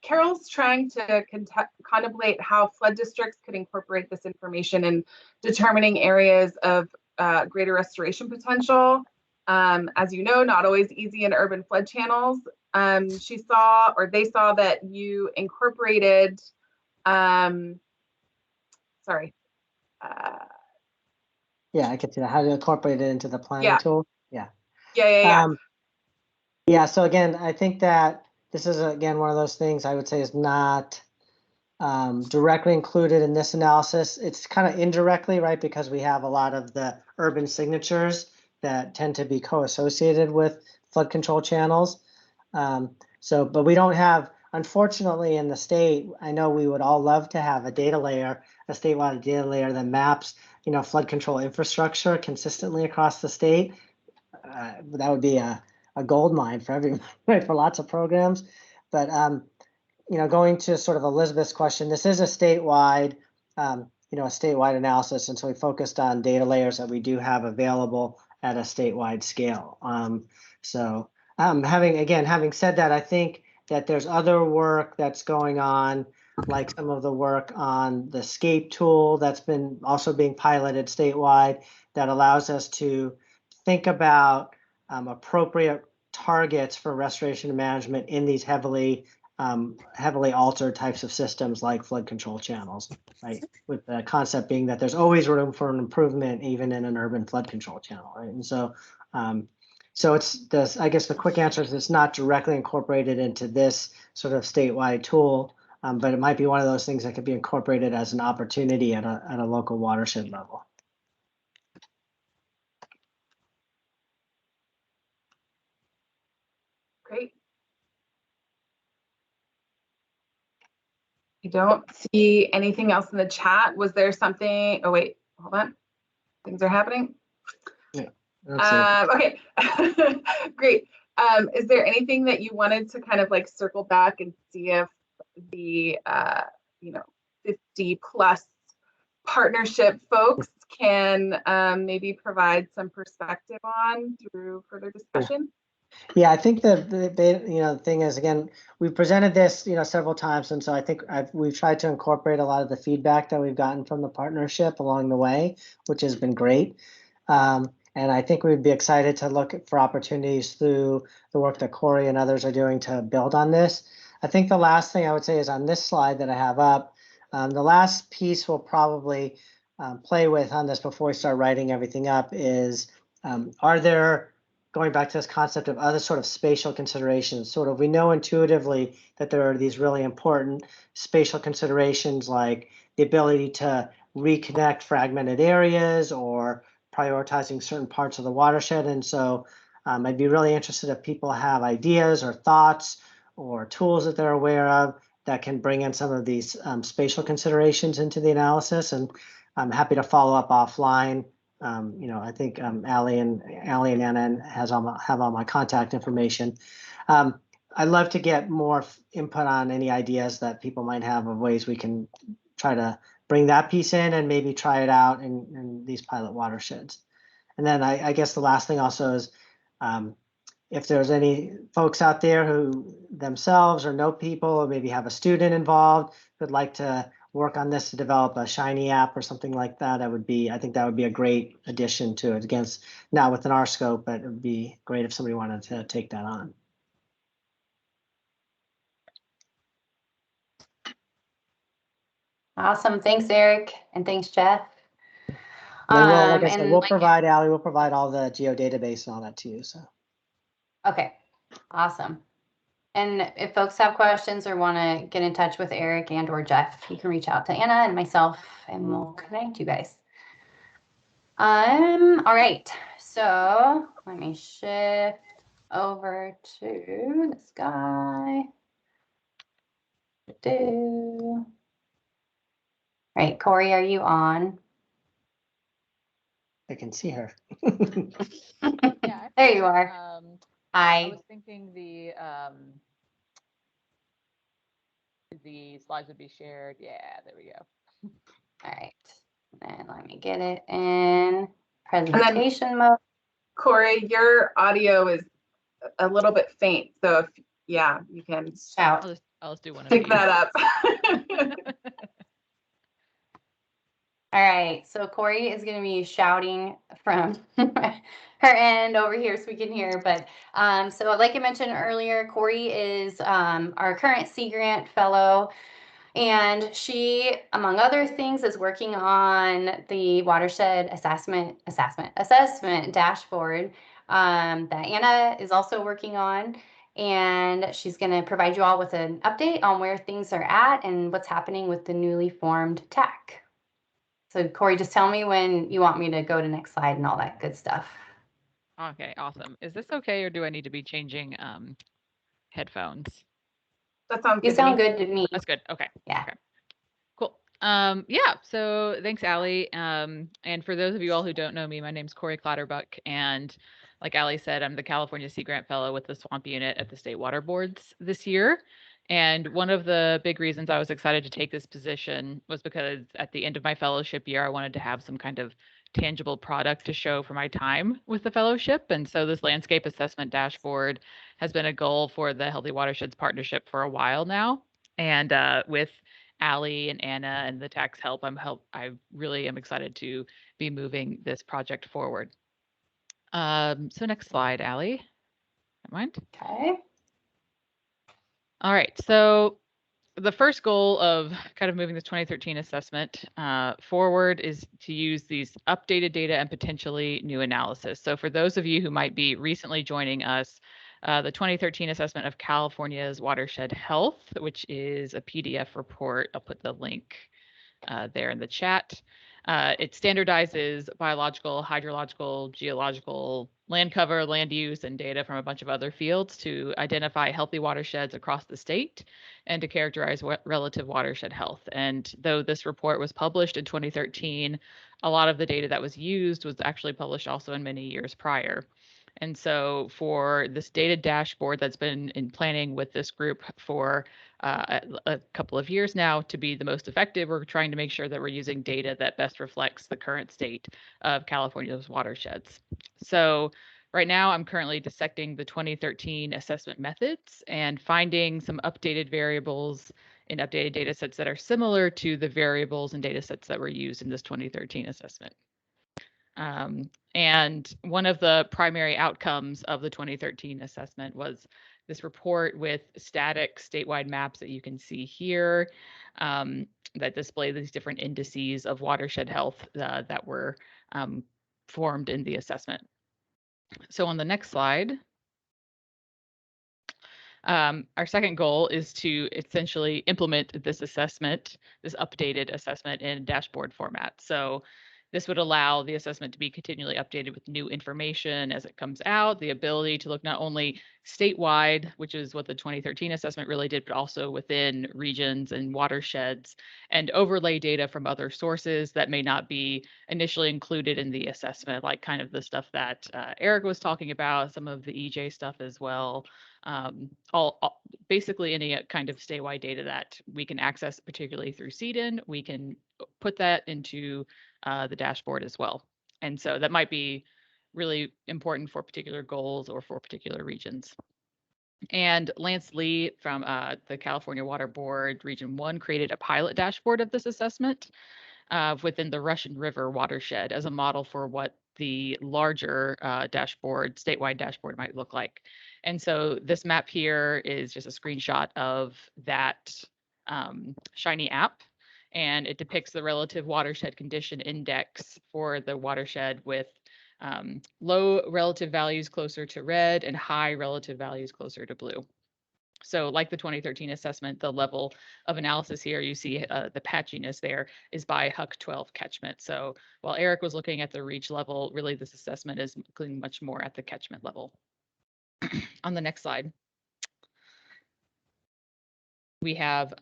Carol's trying to contemplate how flood districts could incorporate this information in determining areas of greater restoration potential. As you know, not always easy in urban flood channels. They saw that you incorporated, Yeah, I can see that. How to incorporate it into the planning tool. Yeah. Yeah, so again, I think that this is, again, one of those things I would say is not directly included in this analysis. It's kind of indirectly, right, because we have a lot of the urban signatures that tend to be co-associated with flood control channels. But we don't have, unfortunately, in the state, I know we would all love to have a data layer, a statewide data layer that maps, flood control infrastructure consistently across the state. That would be a gold mine for everyone, right, for lots of programs. But going to sort of Elizabeth's question, this is a statewide, a statewide analysis, and so we focused on data layers that we do have available at a statewide scale. Having said that, I think that there's other work that's going on, like some of the work on the SCAPE tool that's been also being piloted statewide, that allows us to think about appropriate targets for restoration and management in these heavily altered types of systems like flood control channels, right? With the concept being that there's always room for an improvement even in an urban flood control channel, right? And so, it's this, I guess the quick answer is it's not directly incorporated into this sort of statewide tool, but it might be one of those things that could be incorporated as an opportunity at a local watershed level. Great. I don't see anything else in the chat. Was there something? Oh, wait, hold on. Things are happening. Yeah. Okay, great. Is there anything that you wanted to kind of like circle back and see if the 50 plus partnership folks can maybe provide some perspective on through further discussion? Yeah, I think the thing is, again, we've presented this, several times, and so I think we've tried to incorporate a lot of the feedback that we've gotten from the partnership along the way, which has been great. And I think we'd be excited to look for opportunities through the work that Corey and others are doing to build on this. I think the last thing I would say is on this slide that I have up, the last piece we'll probably play with on this before we start writing everything up is, are there, going back to this concept of other sort of spatial considerations, sort of we know intuitively that there are these really important spatial considerations like the ability to reconnect fragmented areas or prioritizing certain parts of the watershed. And so I'd be really interested if people have ideas or thoughts or tools that they're aware of that can bring in some of these spatial considerations into the analysis. And I'm happy to follow up offline. I think Allie and Anna have all my contact information. I'd love to get more input on any ideas that people might have of ways we can try to bring that piece in and maybe try it out in these pilot watersheds. And then I guess the last thing also is if there's any folks out there who themselves or know people or maybe have a student involved who'd like to work on this to develop a Shiny app or something like that, I think that would be a great addition to it. Again, not within our scope, but it would be great if somebody wanted to take that on. Awesome. Thanks, Eric. And thanks, Jeff. And we'll, like I said, and we'll provide, Allie, we'll provide all the geodatabase and all that to you. So. okay, awesome. And if folks have questions or want to get in touch with Eric and or Jeff, you can reach out to Anna and myself and we'll connect you guys. All right, so let me shift over to this guy. All right, Corey, are you on? I can see her. Yeah, There you are. I Hi. was thinking the slides would be shared. Yeah, there we go. All right, and let me get it in presentation mode. Corey, your audio is a little bit faint. So if, yeah, you can Shout. I'll just do one of pick these. that up. All right, so Corey is going to be shouting from her end over here so we can hear. But so like I mentioned earlier, Corey is our current Sea Grant fellow. And she, among other things, is working on the Watershed assessment dashboard that Anna is also working on. And she's going to provide you all with an update on where things are at and what's happening with the newly formed TAC. So Corey, just tell me when you want me to go to next slide and all that good stuff. Okay, awesome. Is this okay, or do I need to be changing headphones? That sounds You good to sound me. good to me. That's good. Okay. Yeah. Okay. Cool. Yeah, so thanks, Allie. And for those of you all who don't know me, my name's Corey Clatterbuck, and like Allie said, I'm the California Sea Grant Fellow with the Swamp Unit at the State Water Boards this year. And one of the big reasons I was excited to take this position was because at the end of my fellowship year, I wanted to have some kind of tangible product to show for my time with the fellowship. And so this landscape assessment dashboard has been a goal for the Healthy Watersheds Partnership for a while now. And with Allie and Anna and the TAC's help, I really am excited to be moving this project forward. So next slide, Allie. Don't mind. Okay. All right. So the first goal of kind of moving this 2013 assessment forward is to use these updated data and potentially new analysis. So for those of you who might be recently joining us, the 2013 assessment of California's watershed health, which is a PDF report. I'll put the link there in the chat. It standardizes biological, hydrological, geological, land cover, land use, and data from a bunch of other fields to identify healthy watersheds across the state and to characterize relative watershed health. And though this report was published in 2013, a lot of the data that was used was actually published also in many years prior. And so for this data dashboard that's been in planning with this group for a couple of years now to be the most effective, we're trying to make sure that we're using data that best reflects the current state of California's watersheds. So right now, I'm currently dissecting the 2013 assessment methods and finding some updated variables in updated data sets that are similar to the variables and data sets that were used in this 2013 assessment. And one of the primary outcomes of the 2013 assessment was this report with static statewide maps that you can see here that display these different indices of watershed health that were formed in the assessment. So on the next slide, our second goal is to essentially implement this assessment, this updated assessment in dashboard format. So this would allow the assessment to be continually updated with new information as it comes out, the ability to look not only statewide, which is what the 2013 assessment really did, but also within regions and watersheds, and overlay data from other sources that may not be initially included in the assessment, like kind of the stuff that Eric was talking about, some of the EJ stuff as well. Basically any kind of statewide data that we can access, particularly through CDN, we can put that into the dashboard as well. And so that might be really important for particular goals or for particular regions. And Lance Lee from the California Water Board Region 1 created a pilot dashboard of this assessment within the Russian River watershed as a model for what the larger statewide dashboard might look like. And so this map here is just a screenshot of that Shiny app, and it depicts the relative watershed condition index for the watershed with low relative values closer to red and high relative values closer to blue. So like the 2013 assessment, the level of analysis here, you see the patchiness there is by HUC 12 catchment. So while Eric was looking at the reach level, really this assessment is looking much more at the catchment level. On the next slide, we have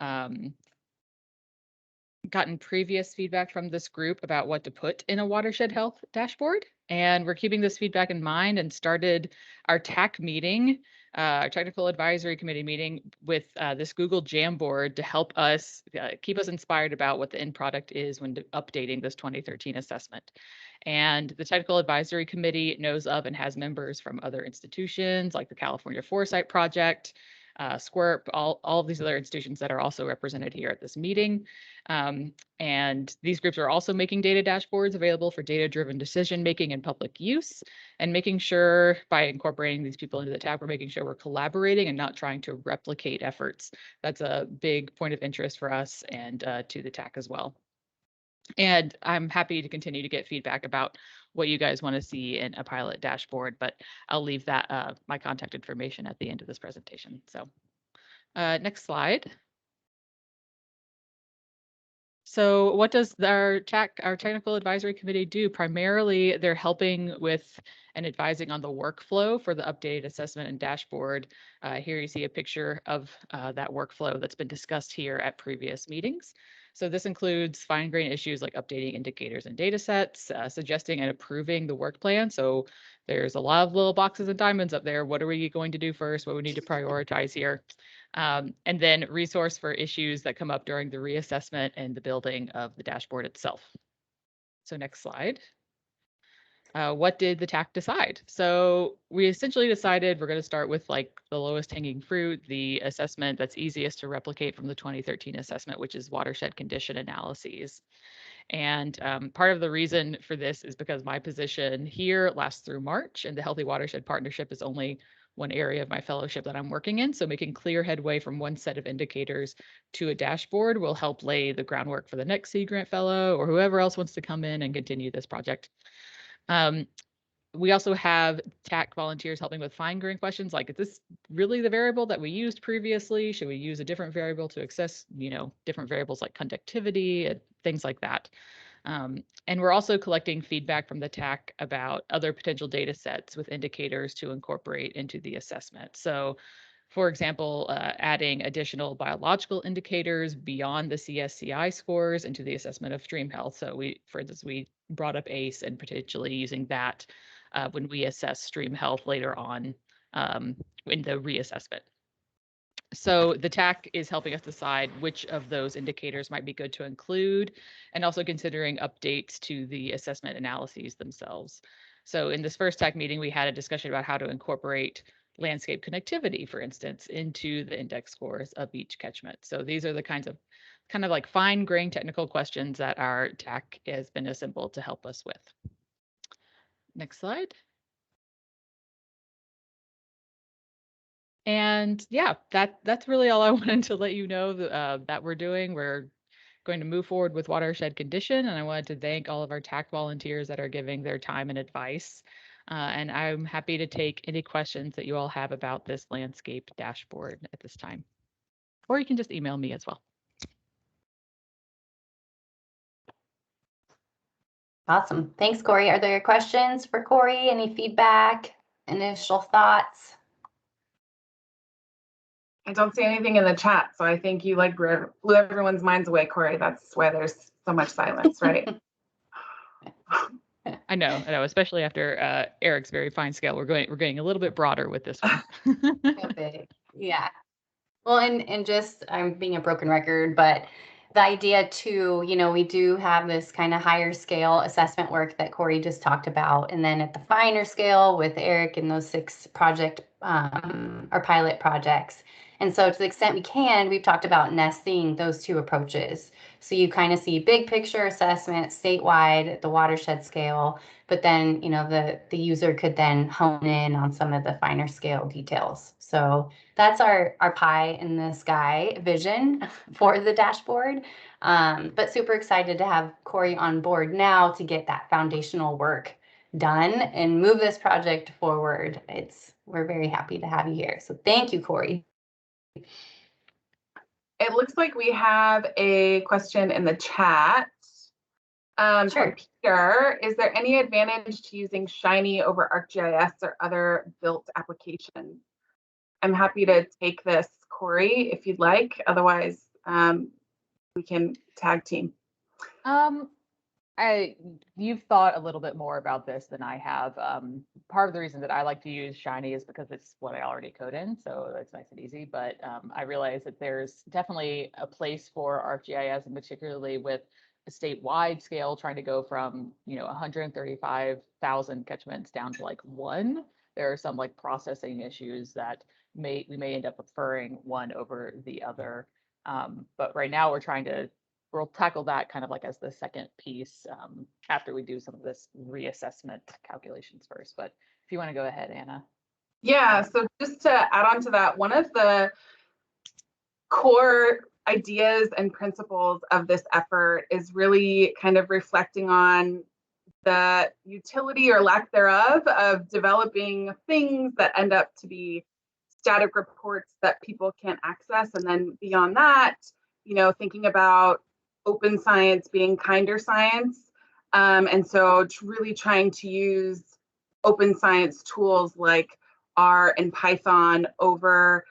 gotten previous feedback from this group about what to put in a watershed health dashboard. And we're keeping this feedback in mind and started our TAC meeting, our Technical Advisory Committee meeting with this Google Jamboard to help us keep us inspired about what the end product is when updating this 2013 assessment. And the Technical Advisory Committee knows of and has members from other institutions like the California Foresight Project, SQUIRP, all of these other institutions that are also represented here at this meeting. And these groups are also making data dashboards available for data-driven decision-making and public use, and making sure by incorporating these people into the TAC, we're making sure we're collaborating and not trying to replicate efforts. That's a big point of interest for us and to the TAC as well. And I'm happy to continue to get feedback about what you guys want to see in a pilot dashboard, but I'll leave that my contact information at the end of this presentation. So next slide. So what does our technical advisory committee do? Primarily, they're helping with and advising on the workflow for the updated assessment and dashboard. Here you see a picture of that workflow that's been discussed here at previous meetings. So this includes fine-grained issues like updating indicators and data sets, suggesting and approving the work plan. So there's a lot of little boxes and diamonds up there. What are we going to do first? What we need to prioritize here? And then resource for issues that come up during the reassessment and the building of the dashboard itself. So next slide. What did the TAC decide? So we essentially decided we're going to start with like the lowest hanging fruit, the assessment that's easiest to replicate from the 2013 assessment, which is watershed condition analyses. And part of the reason for this is because my position here lasts through March, and the Healthy Watershed Partnership is only one area of my fellowship that I'm working in. So making clear headway from one set of indicators to a dashboard will help lay the groundwork for the next Sea Grant Fellow or whoever else wants to come in and continue this project. We also have TAC volunteers helping with fine-grained questions like, is this really the variable that we used previously? Should we use a different variable to access, different variables like conductivity and things like that? And we're also collecting feedback from the TAC about other potential data sets with indicators to incorporate into the assessment. So for example, adding additional biological indicators beyond the CSCI scores into the assessment of stream health. So for instance, we brought up ACE and potentially using that when we assess stream health later on in the reassessment. So the TAC is helping us decide which of those indicators might be good to include, and also considering updates to the assessment analyses themselves. So in this first TAC meeting, we had a discussion about how to incorporate landscape connectivity, for instance, into the index scores of each catchment. So these are the kind of like fine-grained technical questions that our TAC has been assembled to help us with. Next slide. And yeah, that's really all I wanted to let you know that we're doing. We're going to move forward with watershed condition, and I wanted to thank all of our TAC volunteers that are giving their time and advice. And I'm happy to take any questions that you all have about this landscape dashboard at this time. Or you can just email me as well. Awesome. Thanks, Corey. Are there questions for Corey? Any feedback, initial thoughts? I don't see anything in the chat, so I think you like blew everyone's minds away, Corey. That's why there's so much silence, right? I know, especially after Eric's very fine scale. We're getting a little bit broader with this one. Yeah. Well, and just I'm being a broken record, but the idea too, we do have this kind of higher scale assessment work that Corey just talked about. And then at the finer scale with Eric and those 6 project or pilot projects. And so to the extent we can, we've talked about nesting those 2 approaches. So you kind of see big picture assessment statewide at the watershed scale, but then, the user could then hone in on some of the finer scale details. So that's our pie in the sky vision for the dashboard. But super excited to have Corey on board now to get that foundational work done and move this project forward. We're very happy to have you here. So thank you, Corey. It looks like we have a question in the chat. Sure. From Peter, is there any advantage to using Shiny over ArcGIS or other built applications? I'm happy to take this, Corey, if you'd like. Otherwise, we can tag team. You've thought a little bit more about this than I have. Part of the reason that I like to use Shiny is because it's what I already code in, so it's nice and easy. But I realize that there's definitely a place for ArcGIS, and particularly with a statewide scale, trying to go from 135,000 catchments down to like 1. There are some like processing issues that we may end up preferring one over the other. But right now we'll tackle that kind of like as the second piece after we do some of this reassessment calculations first. But if you want to go ahead, Anna. Yeah, so just to add on to that, one of the core ideas and principles of this effort is really kind of reflecting on the utility or lack thereof of developing things that end up to be static reports that people can't access. And then beyond that, thinking about open science being kinder science. And so really trying to use open science tools like R and Python over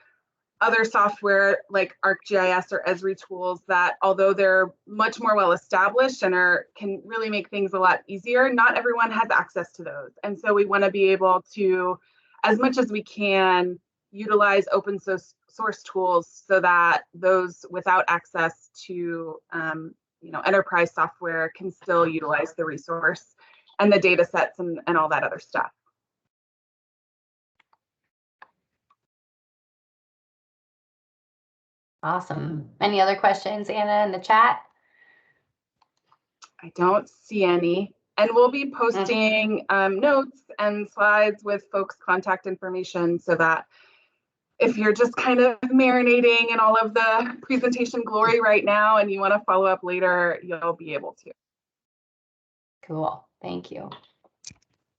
other software like ArcGIS or Esri tools that, although they're much more well established and can really make things a lot easier, not everyone has access to those. And so we want to be able to, as much as we can, utilize open source tools so that those without access to enterprise software can still utilize the resource and the data sets and all that other stuff. Awesome. Any other questions, Anna, in the chat? I don't see any. And we'll be posting notes and slides with folks' contact information so that if you're just kind of marinating in all of the presentation glory right now and you want to follow up later, you'll be able to. Cool. Thank you.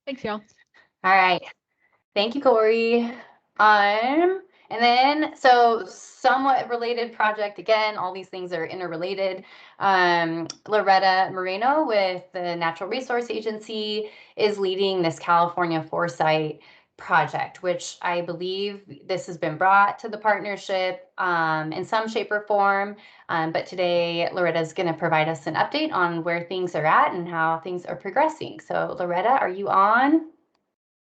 Thanks, y'all. All right. Thank you, Corey. And then, so somewhat related project, again, all these things are interrelated. Loretta Moreno with the Natural Resource Agency is leading this California Foresight project, which I believe this has been brought to the partnership in some shape or form. But today, Loretta is going to provide us an update on where things are at and how things are progressing. So Loretta, are you on?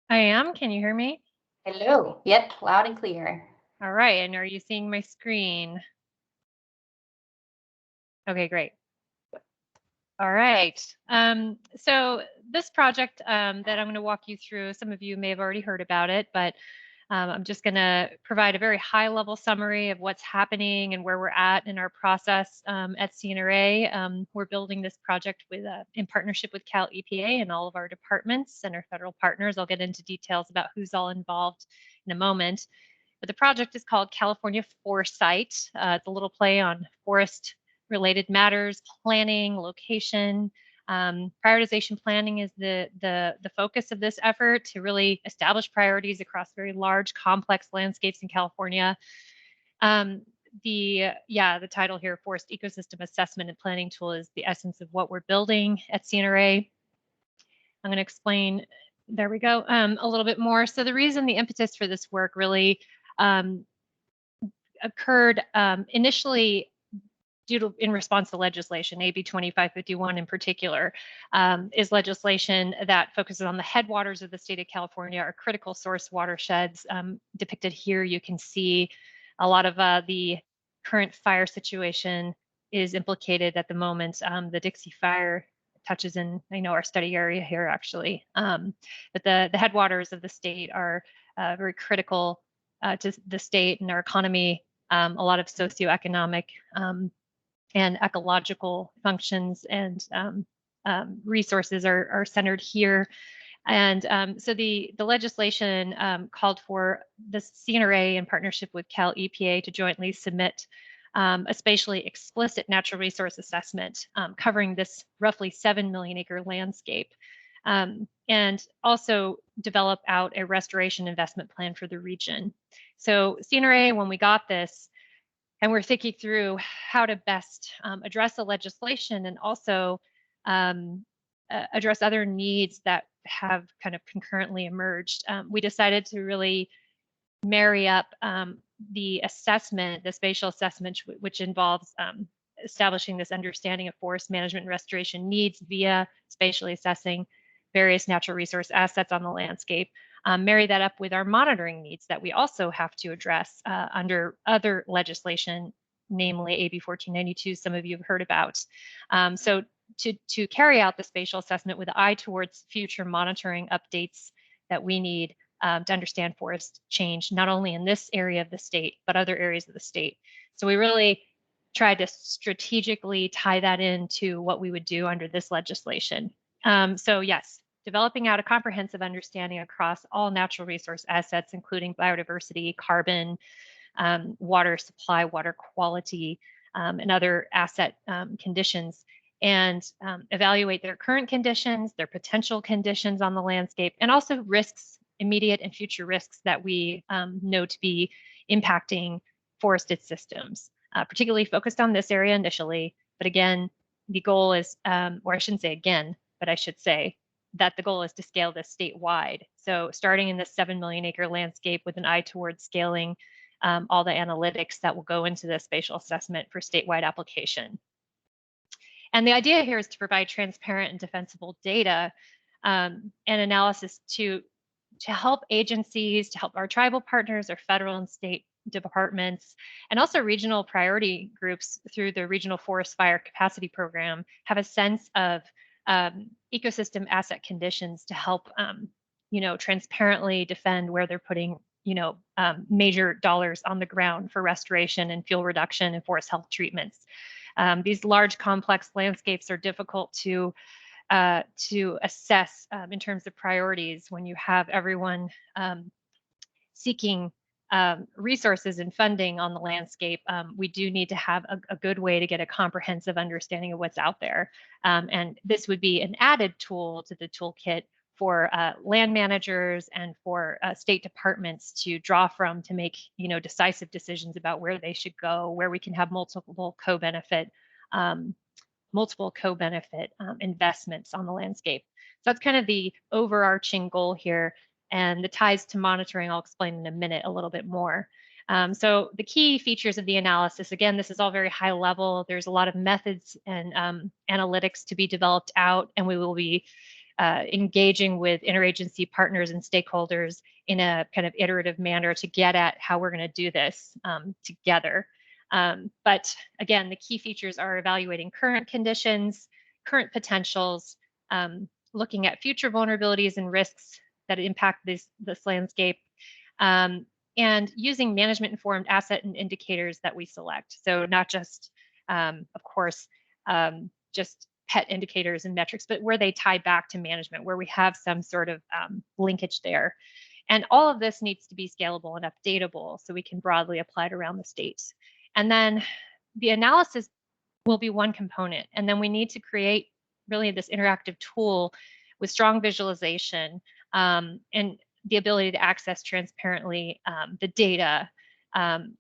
I am. Can you hear me? Hello. Yep, loud and clear. All right. And are you seeing my screen? Okay, great. All right. So this project that I'm going to walk you through, some of you may have already heard about it, but I'm just going to provide a very high-level summary of what's happening and where we're at in our process at CNRA. We're building this project in partnership with Cal EPA and all of our departments and our federal partners. I'll get into details about who's all involved in a moment. But the project is called California Foresight. It's a little play on forest-related matters, planning, location. Prioritization planning is the focus of this effort to really establish priorities across very large, complex landscapes in California. The title here, Forest Ecosystem Assessment and Planning Tool, is the essence of what we're building at CNRA. I'm going to explain, there we go, a little bit more. So the reason the impetus for this work really occurred initially in response to legislation. AB 2551 in particular is legislation that focuses on the headwaters of the state of California, our critical source watersheds. Depicted here, you can see a lot of the current fire situation is implicated at the moment. The Dixie Fire touches in, I know, our study area here actually. But the headwaters of the state are very critical to the state and our economy. A lot of socioeconomic and ecological functions and resources are centered here. And so the legislation called for the CNRA in partnership with Cal EPA to jointly submit a spatially explicit natural resource assessment covering this roughly 7 million acre landscape, and also develop out a restoration investment plan for the region. So CNRA, when we got this, and we're thinking through how to best address the legislation and also address other needs that have kind of concurrently emerged, we decided to really marry up the assessment, the spatial assessment, which involves establishing this understanding of forest management and restoration needs via spatially assessing various natural resource assets on the landscape, marry that up with our monitoring needs that we also have to address under other legislation, namely AB 1492, some of you have heard about. So to carry out the spatial assessment with an eye towards future monitoring updates that we need to understand forest change, not only in this area of the state, but other areas of the state. So we really tried to strategically tie that into what we would do under this legislation. So yes, developing out a comprehensive understanding across all natural resource assets, including biodiversity, carbon, water supply, water quality, and other asset conditions, and evaluate their current conditions, their potential conditions on the landscape, and also risks, immediate and future risks that we know to be impacting forested systems, particularly focused on this area initially. But again, the goal is, or I shouldn't say again, but I should say that the goal is to scale this statewide. So starting in this 7 million acre landscape with an eye towards scaling all the analytics that will go into the spatial assessment for statewide application. And the idea here is to provide transparent and defensible data and analysis to help agencies, to help our tribal partners, our federal and state departments, and also regional priority groups through the Regional Forest Fire Capacity Program have a sense of ecosystem asset conditions to help, transparently defend where they're putting, major dollars on the ground for restoration and fuel reduction and forest health treatments. These large, complex landscapes are difficult to assess in terms of priorities when you have everyone seeking resources and funding on the landscape. We do need to have a good way to get a comprehensive understanding of what's out there. And this would be an added tool to the toolkit for land managers and for state departments to draw from to make decisive decisions about where they should go, where we can have multiple co-benefit investments on the landscape. So that's kind of the overarching goal here, and the ties to monitoring I'll explain in a minute a little bit more. So the key features of the analysis, again, this is all very high level. There's a lot of methods and analytics to be developed out, and we will be engaging with interagency partners and stakeholders in a kind of iterative manner to get at how we're going to do this together. But again, the key features are evaluating current conditions, current potentials, looking at future vulnerabilities and risks that impact this landscape, and using management-informed asset and indicators that we select. So not just, of course, just pet indicators and metrics, but where they tie back to management, where we have some sort of linkage there. And all of this needs to be scalable and updatable so we can broadly apply it around the states. And then the analysis will be one component. And then we need to create really this interactive tool with strong visualization and the ability to access transparently the data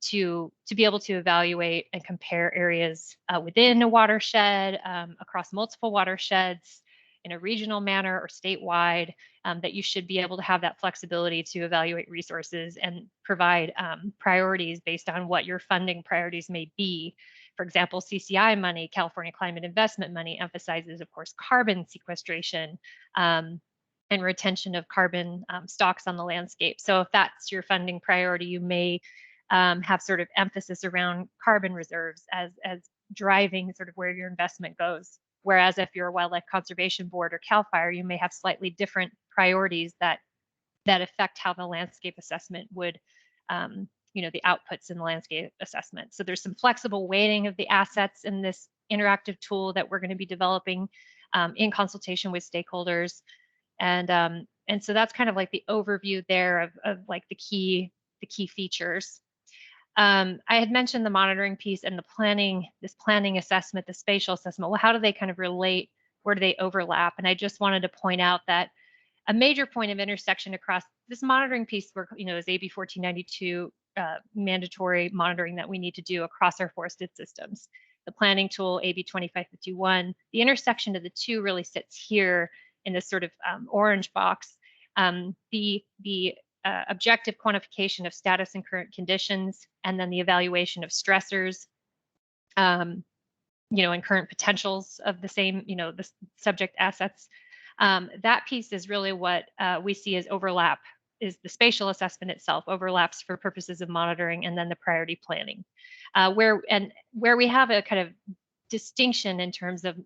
to be able to evaluate and compare areas within a watershed, across multiple watersheds, in a regional manner or statewide, that you should be able to have that flexibility to evaluate resources and provide priorities based on what your funding priorities may be. For example, CCI money, California Climate Investment money, emphasizes, of course, carbon sequestration and retention of carbon stocks on the landscape. So if that's your funding priority, you may have sort of emphasis around carbon reserves as driving sort of where your investment goes. Whereas if you're a wildlife conservation board or CAL FIRE, you may have slightly different priorities that affect how the landscape assessment would, the outputs in the landscape assessment. So there's some flexible weighting of the assets in this interactive tool that we're going to be developing in consultation with stakeholders. And so that's kind of like the overview there of like the key features. I had mentioned the monitoring piece and this planning assessment, the spatial assessment. Well, how do they kind of relate? Where do they overlap? And I just wanted to point out that a major point of intersection across this monitoring piece, is AB 1492 mandatory monitoring that we need to do across our forested systems. The planning tool, AB 2551, the intersection of the two really sits here in this sort of orange box. The objective quantification of status and current conditions, and then the evaluation of stressors, and current potentials of the same, the subject assets. That piece is really what we see as overlap, is the spatial assessment itself overlaps for purposes of monitoring, and then the priority planning. Where we have a kind of distinction in terms of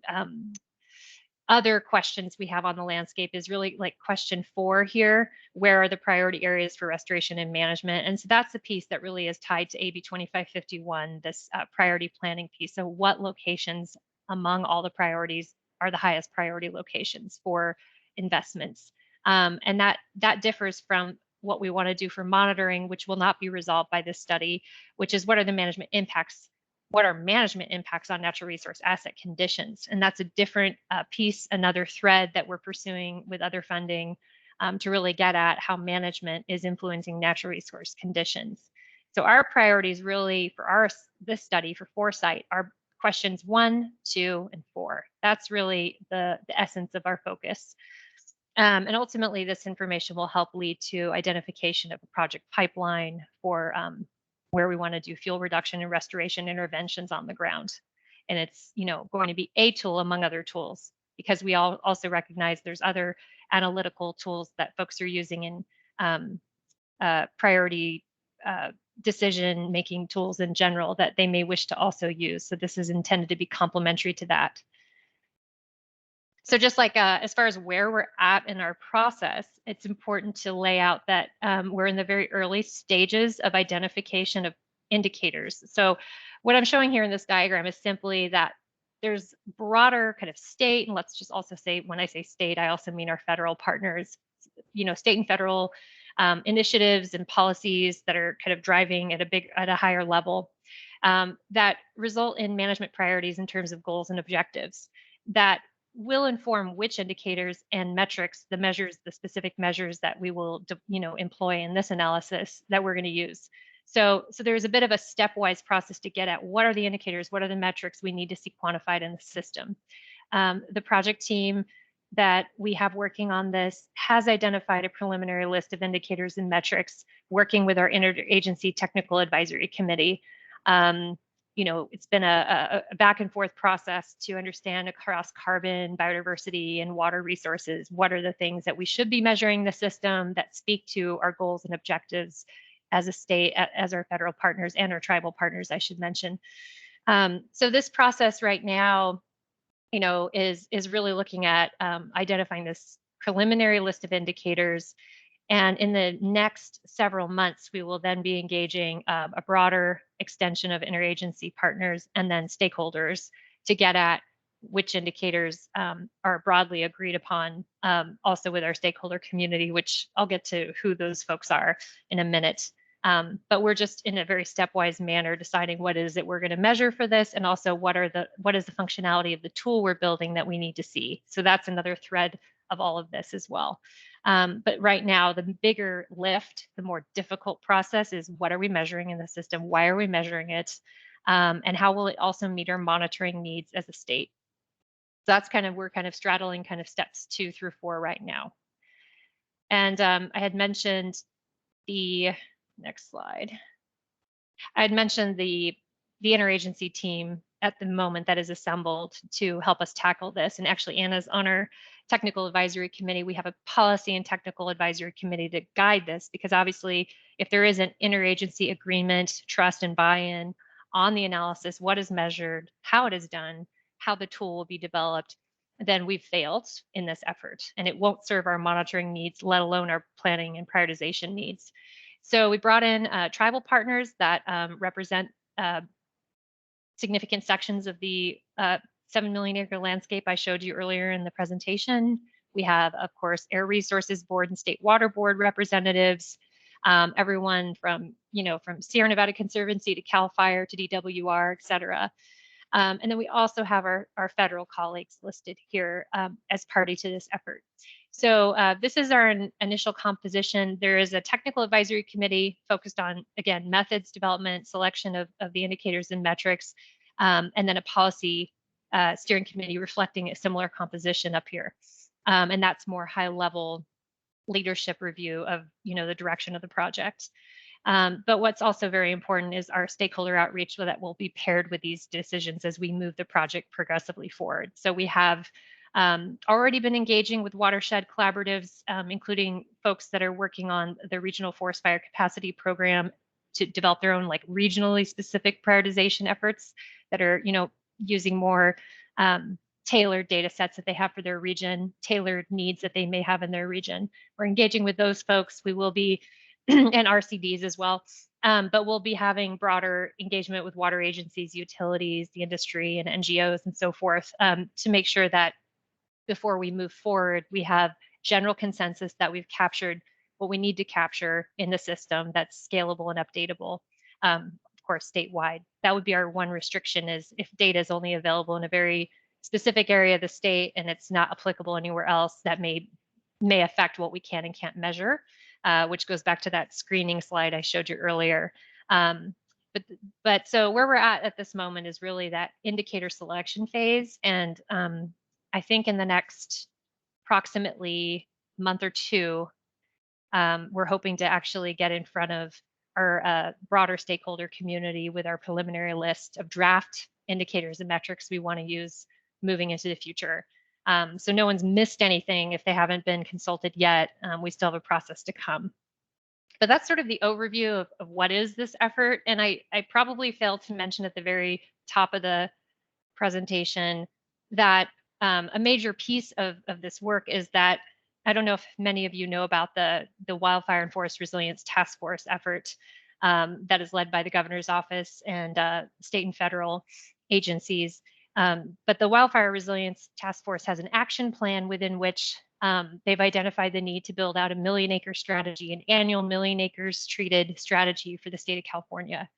other questions we have on the landscape is really like question 4 here. Where are the priority areas for restoration and management? And so that's the piece that really is tied to AB 2551, this priority planning piece. So what locations among all the priorities are the highest priority locations for investments? And that differs from what we want to do for monitoring, which will not be resolved by this study, which is what are the management impacts? What are management impacts on natural resource asset conditions? And that's a different piece, another thread that we're pursuing with other funding to really get at how management is influencing natural resource conditions. So our priorities really for this study for Foresight are questions 1, 2, and 4. That's really the essence of our focus. And ultimately, this information will help lead to identification of a project pipeline for where we want to do fuel reduction and restoration interventions on the ground. And it's, going to be a tool among other tools, because we also recognize there's other analytical tools that folks are using in priority decision-making tools in general that they may wish to also use. So this is intended to be complementary to that. So just like as far as where we're at in our process, it's important to lay out that we're in the very early stages of identification of indicators. So what I'm showing here in this diagram is simply that there's broader kind of state, and let's just also say, when I say state, I also mean our federal partners, state and federal initiatives and policies that are kind of driving at a higher level that result in management priorities in terms of goals and objectives that will inform which indicators and metrics, the specific measures that we will, employ in this analysis that we're going to use. So there's a bit of a stepwise process to get at what are the indicators, what are the metrics we need to see quantified in the system. The project team that we have working on this has identified a preliminary list of indicators and metrics, working with our interagency technical advisory committee. It's been a back and forth process to understand across carbon, biodiversity, and water resources, what are the things that we should be measuring in the system that speak to our goals and objectives as a state, as our federal partners and our tribal partners, I should mention. So this process right now, is really looking at identifying this preliminary list of indicators. And in the next several months, we will then be engaging a broader extension of interagency partners and then stakeholders to get at which indicators are broadly agreed upon, also with our stakeholder community, which I'll get to who those folks are in a minute. But we're just in a very stepwise manner deciding what is it we're going to measure for this, and also what is the functionality of the tool we're building that we need to see. So that's another thread of all of this as well. But right now, the bigger lift, the more difficult process is what are we measuring in the system? Why are we measuring it? And how will it also meet our monitoring needs as a state? So that's we're kind of straddling kind of steps 2 through 4 right now. And I had mentioned the next slide. I had mentioned the interagency team at the moment that is assembled to help us tackle this. And actually, Anna's on our technical advisory committee. We have a policy and technical advisory committee to guide this, because obviously, if there is an interagency agreement, trust, and buy-in on the analysis, what is measured, how it is done, how the tool will be developed, then we've failed in this effort, and it won't serve our monitoring needs, let alone our planning and prioritization needs. So we brought in tribal partners that represent significant sections of the 7 million acre landscape I showed you earlier in the presentation. We have, of course, Air Resources Board and State Water Board representatives, everyone from, from Sierra Nevada Conservancy to CAL FIRE to DWR, et cetera. And then we also have our federal colleagues listed here as party to this effort. So this is our initial composition. There is a technical advisory committee focused on, again, methods development, selection of the indicators and metrics, and then a policy steering committee reflecting a similar composition up here. And that's more high level leadership review of, the direction of the project. But what's also very important is our stakeholder outreach that will be paired with these decisions as we move the project progressively forward. So we have already been engaging with watershed collaboratives, including folks that are working on the regional forest fire capacity program to develop their own regionally specific prioritization efforts that are, using more tailored data sets that they have for their region, tailored needs that they may have in their region. We're engaging with those folks. We will be, and RCDs as well, but we'll be having broader engagement with water agencies, utilities, the industry, and NGOs and so forth to make sure that before we move forward, we have general consensus that we've captured what we need to capture in the system that's scalable and updatable, of course, statewide. That would be our one restriction, is if data is only available in a very specific area of the state and it's not applicable anywhere else, that may affect what we can and can't measure, which goes back to that screening slide I showed you earlier. But so where we're at this moment is really that indicator selection phase. And I think in the next approximately month or two, we're hoping to actually get in front of our broader stakeholder community with our preliminary list of draft indicators and metrics we want to use moving into the future. So no one's missed anything if they haven't been consulted yet. We still have a process to come. But that's sort of the overview of what is this effort. And I probably failed to mention at the very top of the presentation that a major piece of this work is that, I don't know if many of you know about the Wildfire and Forest Resilience Task Force effort that is led by the governor's office and state and federal agencies. But the Wildfire Resilience Task Force has an action plan within which they've identified the need to build out a 1 million acre strategy, an annual 1 million acres treated strategy for the state of California.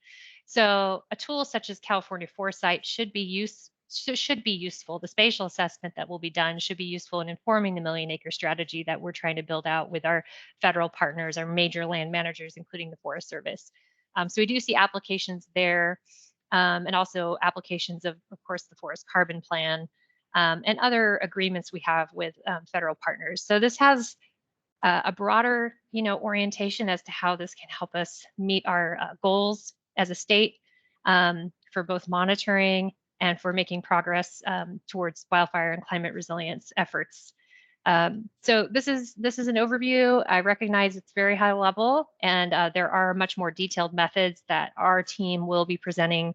So a tool such as California Foresight should be useful. The spatial assessment that will be done should be useful in informing the 1 million acre strategy that we're trying to build out with our federal partners, our major land managers, including the Forest Service. So we do see applications there, and also applications of course, the Forest Carbon Plan and other agreements we have with federal partners. So this has a broader, orientation as to how this can help us meet our goals as a state for both monitoring and for making progress towards wildfire and climate resilience efforts. So this is an overview. I recognize it's very high level, and there are much more detailed methods that our team will be presenting,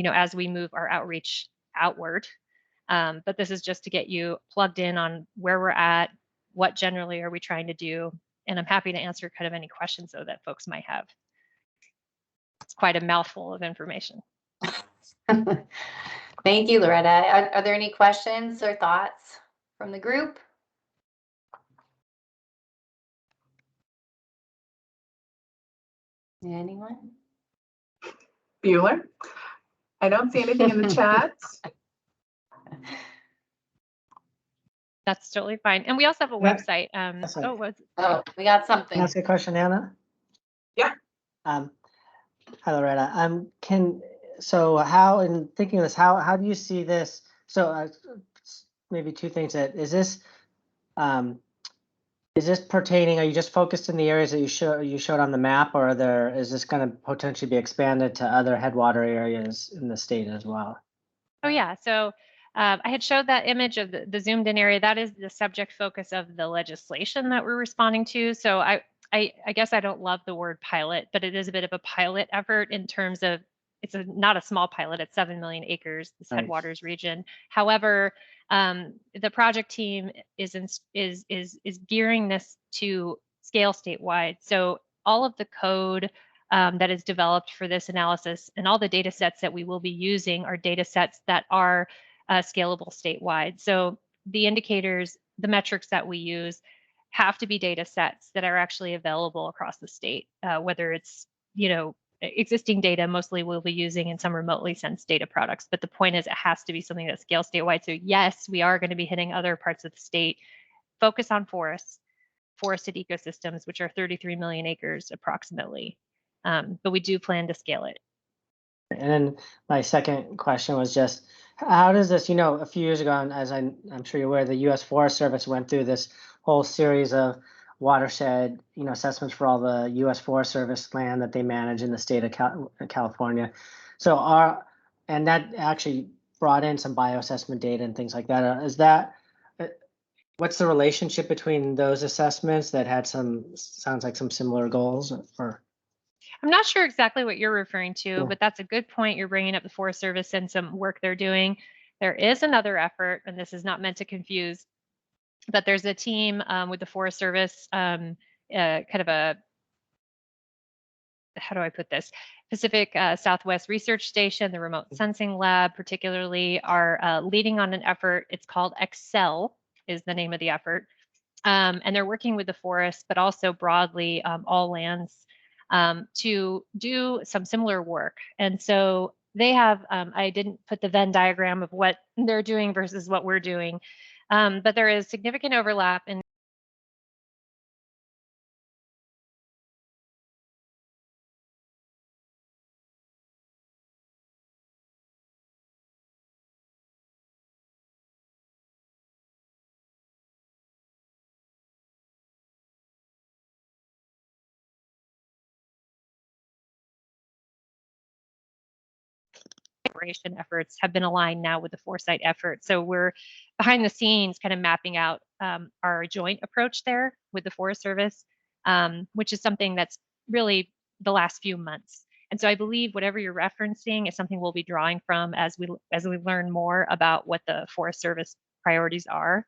as we move our outreach outward. But this is just to get you plugged in on where we're at, what generally are we trying to do, and I'm happy to answer kind of any questions though that folks might have. It's quite a mouthful of information. Thank you, Loretta. Are there any questions or thoughts from the group? Anyone? Bueller? I don't see anything in the chat. That's totally fine. And we also have a website. We got something. Can I ask a question, Anna? Yeah. Hi, Loretta. So how, in thinking of this, how do you see this? So maybe two things. Is this pertaining? Are you just focused in the areas that you showed on the map, or is this going to potentially be expanded to other headwater areas in the state as well? Oh yeah. So I had showed that image of the zoomed in area. That is the subject focus of the legislation that we're responding to. So I guess I don't love the word pilot, but it is a bit of a pilot effort in terms of not a small pilot. It's 7 million acres, this Right. headwaters region. However, the project team is gearing this to scale statewide. So all of the code that is developed for this analysis and all the data sets that we will be using are data sets that are scalable statewide. So the indicators, the metrics that we use have to be data sets that are actually available across the state, whether it's, existing data mostly we'll be using in some remotely sensed data products. But the point is it has to be something that scales statewide. So yes, we are going to be hitting other parts of the state. Focus on forested ecosystems, which are 33 million acres approximately. But we do plan to scale it. And then my second question was just, how does this, a few years ago, and as I'm sure you're aware, the U.S. Forest Service went through this whole series of watershed, assessments for all the U.S. Forest Service land that they manage in the state of California. And that actually brought in some bioassessment data and things like that. What's the relationship between those assessments that had sounds like some similar goals, or? I'm not sure exactly what you're referring to, Yeah. but that's a good point. You're bringing up the Forest Service and some work they're doing. There is another effort, and this is not meant to confuse, but there's a team with the Forest Service, kind of a, how do I put this? Pacific Southwest Research Station, the Remote Sensing Lab particularly, are leading on an effort. It's called Excel is the name of the effort. And they're working with the forest, but also broadly all lands to do some similar work. And so they have, I didn't put the Venn diagram of what they're doing versus what we're doing, but there is significant overlap in efforts have been aligned now with the Foresight effort. So we're behind the scenes kind of mapping out our joint approach there with the Forest Service, which is something that's really the last few months. And so I believe whatever you're referencing is something we'll be drawing from as we learn more about what the Forest Service priorities are.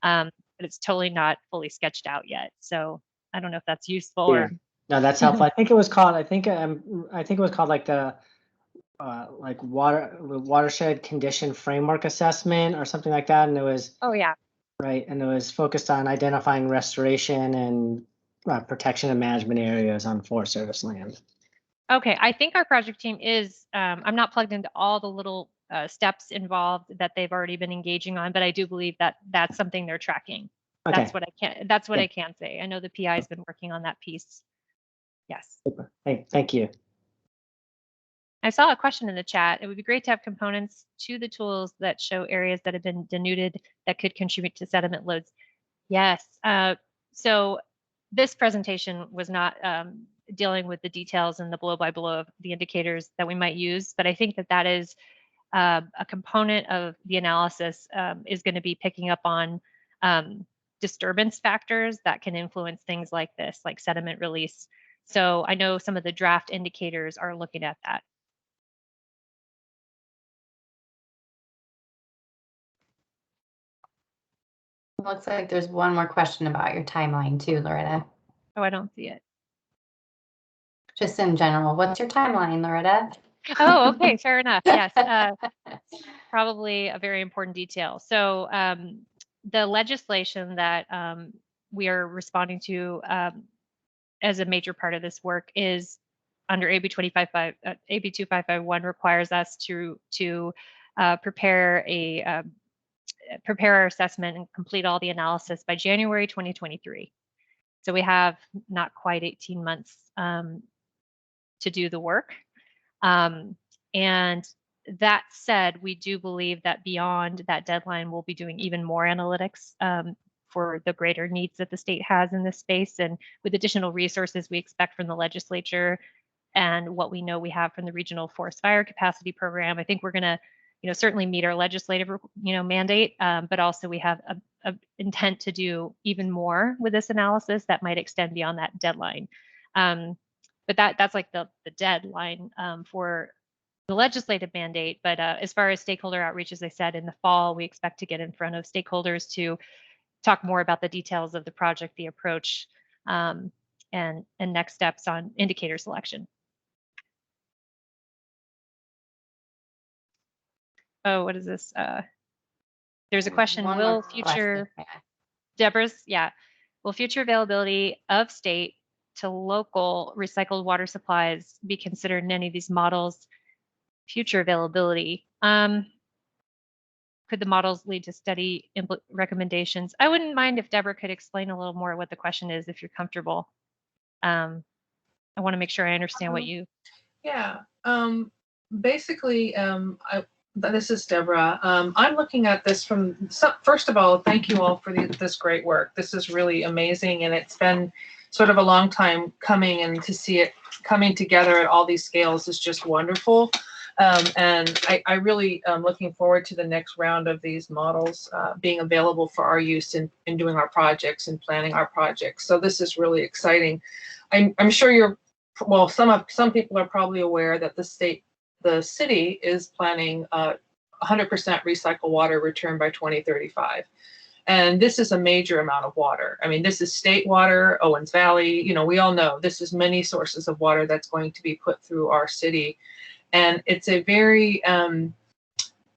But it's totally not fully sketched out yet. So I don't know if that's useful or. No, that's helpful. I think it was called like the watershed condition framework assessment or something like that, and it was right, and it was focused on identifying restoration and protection and management areas on Forest Service land. Okay, I think our project team is. I'm not plugged into all the little steps involved that they've already been engaging on, but I do believe that that's something they're tracking. Okay. That's what I can say. I know the PI has been working on that piece. Yes. Super. Thank you. I saw a question in the chat. It would be great to have components to the tools that show areas that have been denuded that could contribute to sediment loads. Yes. So this presentation was not dealing with the details and the blow by blow of the indicators that we might use, but I think that is a component of the analysis is going to be picking up on disturbance factors that can influence things like this, like sediment release. So I know some of the draft indicators are looking at that. Looks like there's one more question about your timeline too, Loretta. Oh, I don't see it. Just in general, what's your timeline, Loretta? Oh, okay, fair enough. Yes, probably a very important detail. So the legislation that we are responding to as a major part of this work is under AB 2551 requires us to prepare our assessment and complete all the analysis by January 2023. So we have not quite 18 months to do the work. And that said, we do believe that beyond that deadline, we'll be doing even more analytics for the greater needs that the state has in this space. And with additional resources we expect from the legislature and what we know we have from the regional forest fire capacity program, I think we're going to certainly meet our legislative mandate, but also we have a intent to do even more with this analysis that might extend beyond that deadline. But that's like the deadline for legislative mandate. But as far as stakeholder outreach, as I said, in the fall, we expect to get in front of stakeholders to talk more about the details of the project, the approach, and next steps on indicator selection. Oh, what is this? There's a question, One will more future, question. Deborah's, yeah, will future availability of state to local recycled water supplies be considered in any of these models? Future availability. Could the models lead to study recommendations? I wouldn't mind if Deborah could explain a little more what the question is, if you're comfortable. I want to make sure I understand what you. Yeah. Basically, this is Deborah. I'm looking at this from, first of all, thank you all for this great work. This is really amazing, and it's been sort of a long time coming, and to see it coming together at all these scales is just wonderful. And I really am looking forward to the next round of these models being available for our use in doing our projects and planning our projects. So this is really exciting. I'm sure well, some people are probably aware that the city is planning 100% recycled water return by 2035. And this is a major amount of water. I mean, this is state water, Owens Valley, you know, we all know this is many sources of water that's going to be put through our city. And it's a very, I'm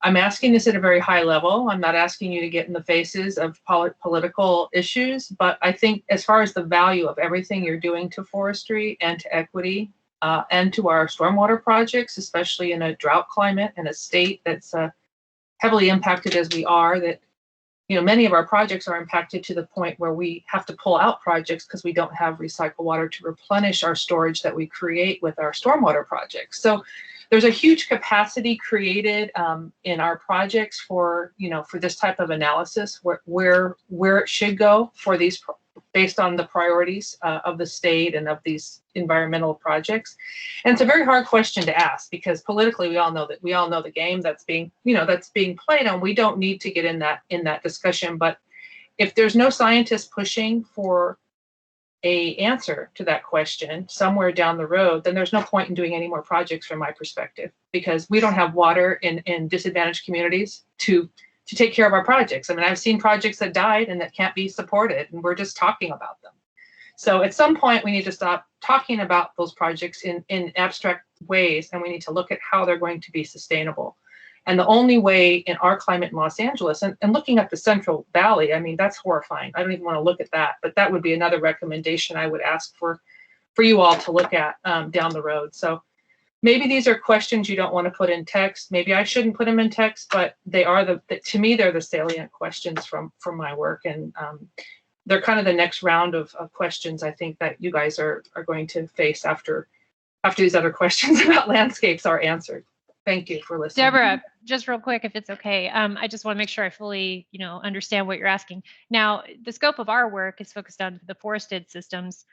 asking this at a very high level. I'm not asking you to get in the faces of political issues, but I think as far as the value of everything you're doing to forestry and to equity and to our stormwater projects, especially in a drought climate and a state that's heavily impacted as we are, that, you know, many of our projects are impacted to the point where we have to pull out projects because we don't have recycled water to replenish our storage that we create with our stormwater projects. So there's a huge capacity created in our projects for, you know, for this type of analysis, where it should go for these, based on the priorities of the state and of these environmental projects. And it's a very hard question to ask, because politically we all know the game that's being, you know, that's being played on. We don't need to get in that discussion. But if there's no scientists pushing for a answer to that question somewhere down the road, then there's no point in doing any more projects from my perspective, because we don't have water in disadvantaged communities to take care of our projects. I mean, I've seen projects that died and that can't be supported, and we're just talking about them. So at some point we need to stop talking about those projects in abstract ways, and we need to look at how they're going to be sustainable. And the only way in our climate in Los Angeles, and looking at the Central Valley, I mean, that's horrifying. I don't even want to look at that, but that would be another recommendation I would ask for you all to look at down the road. So maybe these are questions you don't want to put in text. Maybe I shouldn't put them in text, but they are to me, they're the salient questions from my work. And they're kind of the next round of questions I think that you guys are going to face after these other questions about landscapes are answered. Thank you for listening. Deborah, just real quick, if it's okay, I just want to make sure I fully, you know, understand what you're asking. Now, the scope of our work is focused on the forested systems,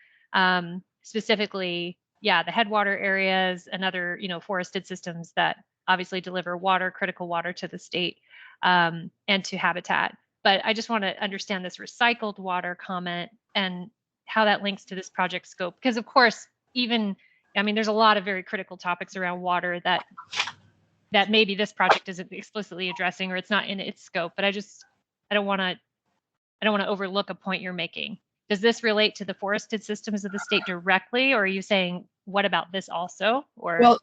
specifically, yeah, the headwater areas and other, you know, forested systems that obviously deliver water, critical water to the state and to habitat. But I just want to understand this recycled water comment and how that links to this project scope, because of course, even, I mean, there's a lot of very critical topics around water that maybe this project isn't explicitly addressing, or it's not in its scope, but I don't want to overlook a point you're making. Does this relate to the forested systems of the state directly, or are you saying, what about this also? Or well,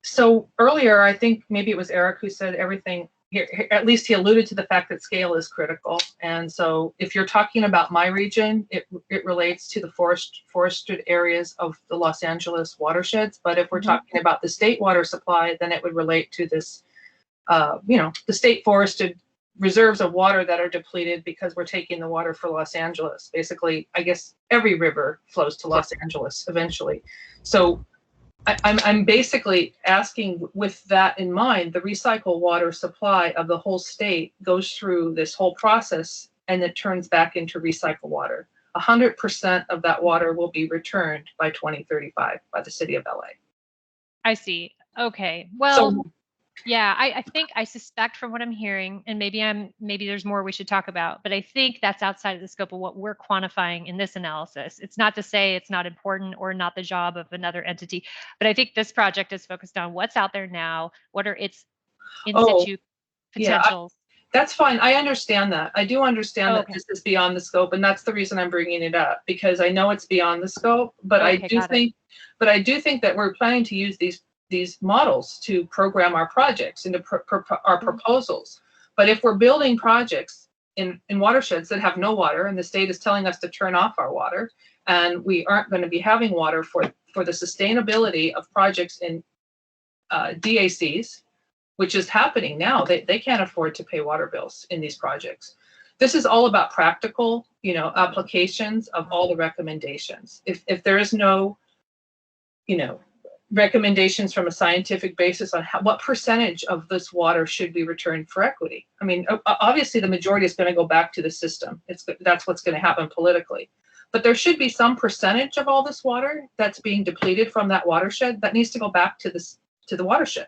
so earlier, I think maybe it was Eric who said everything here, at least he alluded to the fact that scale is critical. And so if you're talking about my region, it relates to the forested areas of the Los Angeles watersheds. But if we're talking about the state water supply, then it would relate to this, you know, the state forested reserves of water that are depleted because we're taking the water for Los Angeles. Basically, I guess every river flows to Los Angeles eventually. So I'm basically asking, with that in mind, the recycled water supply of the whole state goes through this whole process and it turns back into recycled water. 100% of that water will be returned by 2035 by the city of LA. I see. Okay. Well, Yeah, I think I suspect from what I'm hearing, and maybe there's more we should talk about, but I think that's outside of the scope of what we're quantifying in this analysis. It's not to say it's not important or not the job of another entity, but I think this project is focused on what's out there now, what are its in Oh, situ yeah, potentials. that's fine. I understand that. I do understand that Okay. this is beyond the scope, and that's the reason I'm bringing it up, because I know it's beyond the scope, but Okay, got it. I do think that we're planning to use these models to program our projects and our proposals. But if we're building projects in watersheds that have no water, and the state is telling us to turn off our water, and we aren't going to be having water for the sustainability of projects in DACs, which is happening now. They can't afford to pay water bills in these projects. This is all about practical, applications of all the recommendations. If there is no, recommendations from a scientific basis on what percentage of this water should be returned for equity. I mean, obviously the majority is going to go back to the system. That's what's going to happen politically. But there should be some percentage of all this water that's being depleted from that watershed that needs to go back to the watershed.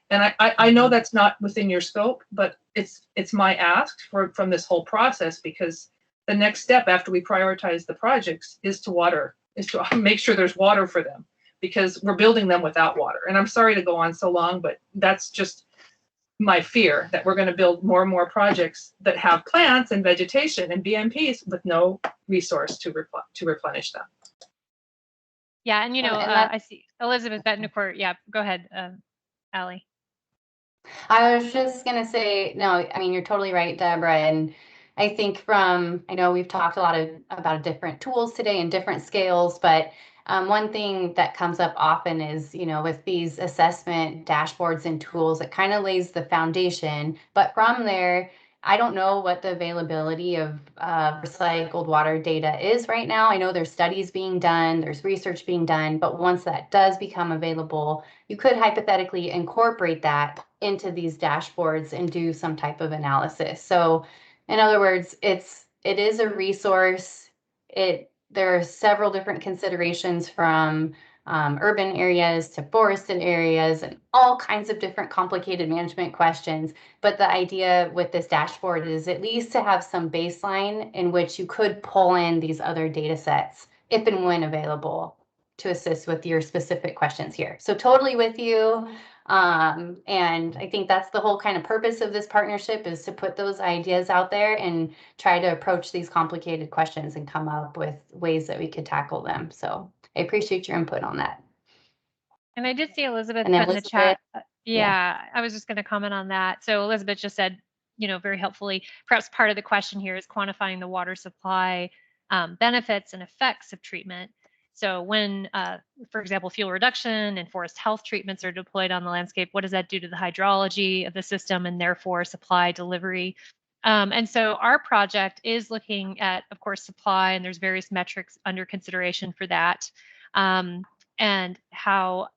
And I know that's not within your scope, but it's my ask from this whole process, because the next step after we prioritize the projects is to make sure there's water for them, because we're building them without water. And I'm sorry to go on so long, but that's just my fear, that we're going to build more and more projects that have plants and vegetation and BMPs with no resource to replenish them. Yeah, and I see Elizabeth Betancourt. Yeah, go ahead, Allie. I was just going to say, no, I mean, you're totally right, Deborah. And I think I know we've talked a lot about different tools today and different scales, but one thing that comes up often is, with these assessment dashboards and tools, it kind of lays the foundation. But from there, I don't know what the availability of recycled water data is right now. I know there's studies being done, there's research being done, but once that does become available, you could hypothetically incorporate that into these dashboards and do some type of analysis. So in other words, it is a resource. There are several different considerations from urban areas to forested areas and all kinds of different complicated management questions. But the idea with this dashboard is at least to have some baseline in which you could pull in these other data sets if and when available to assist with your specific questions here. So totally with you. And I think that's the whole kind of purpose of this partnership, is to put those ideas out there and try to approach these complicated questions and come up with ways that we could tackle them. So I appreciate your input on that. And I did see Elizabeth And put in the chat. yeah, I was just going to comment on that. So Elizabeth just said, very helpfully, perhaps part of the question here is quantifying the water supply benefits and effects of treatment. So when, for example, fuel reduction and forest health treatments are deployed on the landscape, what does that do to the hydrology of the system and therefore supply delivery? And so our project is looking at, of course, supply, and there's various metrics under consideration for that, and how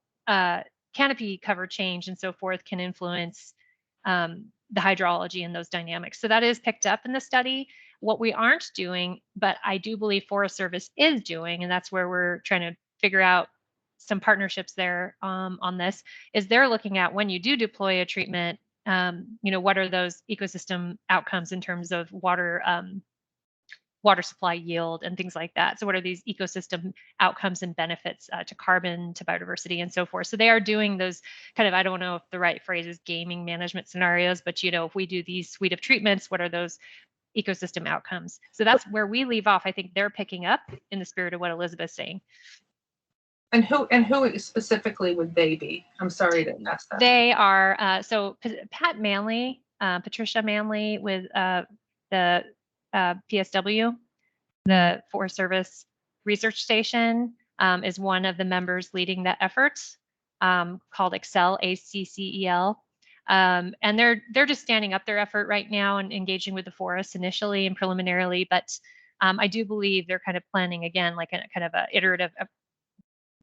canopy cover change and so forth can influence the hydrology and those dynamics. So that is picked up in the study. What we aren't doing, but I do believe Forest Service is doing, and that's where we're trying to figure out some partnerships there on this, is they're looking at when you do deploy a treatment, what are those ecosystem outcomes in terms of water supply yield and things like that. So what are these ecosystem outcomes and benefits to carbon, to biodiversity, and so forth. So they are doing those kind of, I don't know if the right phrase is gaming management scenarios, but if we do these suite of treatments, what are those ecosystem outcomes? So that's where we leave off. I think they're picking up in the spirit of what Elizabeth's saying. And who specifically would they be? I'm sorry to ask that. They are, so Pat Manley, Patricia Manley with the PSW, the Forest Service Research Station, is one of the members leading that effort, called Accel, ACCEL. And they're just standing up their effort right now and engaging with the forest initially and preliminarily, but I do believe they're kind of planning again, like a kind of a iterative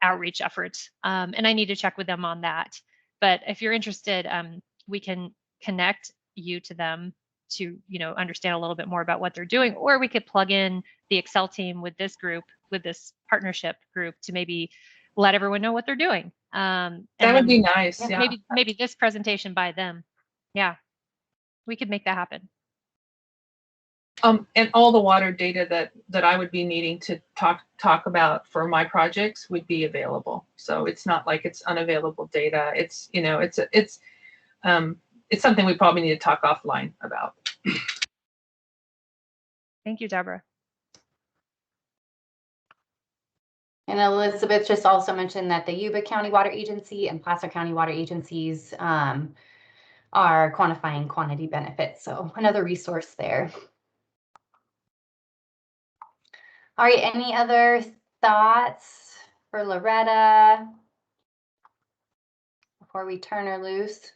outreach effort. And I need to check with them on that. But if you're interested, we can connect you to them to understand a little bit more about what they're doing, or we could plug in the Accel team with this group, with this partnership group, to maybe let everyone know what they're doing. That And would then be nice. Yeah. maybe this presentation by them. Yeah, we could make that happen. And all the water data that I would be needing to talk about for my projects would be available. So it's not like it's unavailable data. It's, you know, it's something we probably need to talk offline about. Thank you, Deborah. And Elizabeth just also mentioned that the Yuba County Water Agency and Placer County Water Agencies are quantifying quantity benefits. So another resource there. All right, any other thoughts for Loretta before we turn her loose?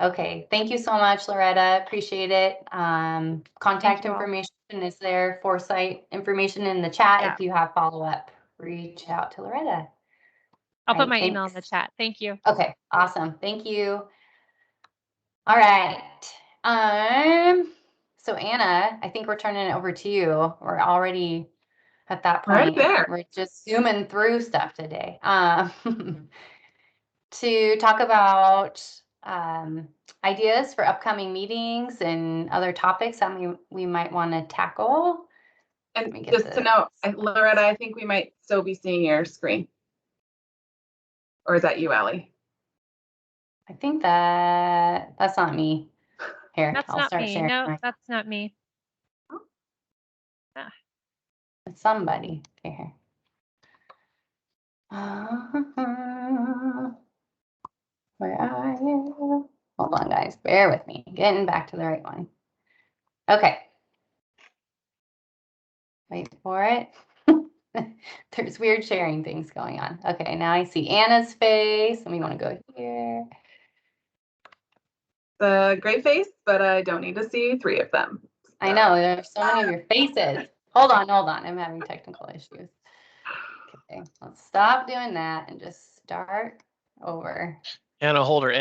Okay, thank you so much, Loretta. Appreciate it. Contact information is there, Foresight information in the chat. Yeah. If you have follow-up, reach out to Loretta. I'll put my email in the chat. Thank you. Okay, awesome. Thank you. All right. So Anna, I think we're turning it over to you. We're already at that point. Right there. We're just zooming through stuff today. To talk about ideas for upcoming meetings and other topics that we might want to tackle. And just to note, Loretta, I think we might still be seeing your screen. Or is that you, Allie? I think that's not me. Here, That's I'll not start me. sharing. No, that's not me. It's somebody. Okay, here. Where are you? Hold on, guys. Bear with me. Getting back to the right one. Okay. Wait for it. There's weird sharing things going on. Okay, now I see Anna's face, and we want to go here. The great face, but I don't need to see 3 of them. I know, there's so many of your faces. Hold on. I'm having technical issues. Okay, let's stop doing that and just start over. Anna Holder.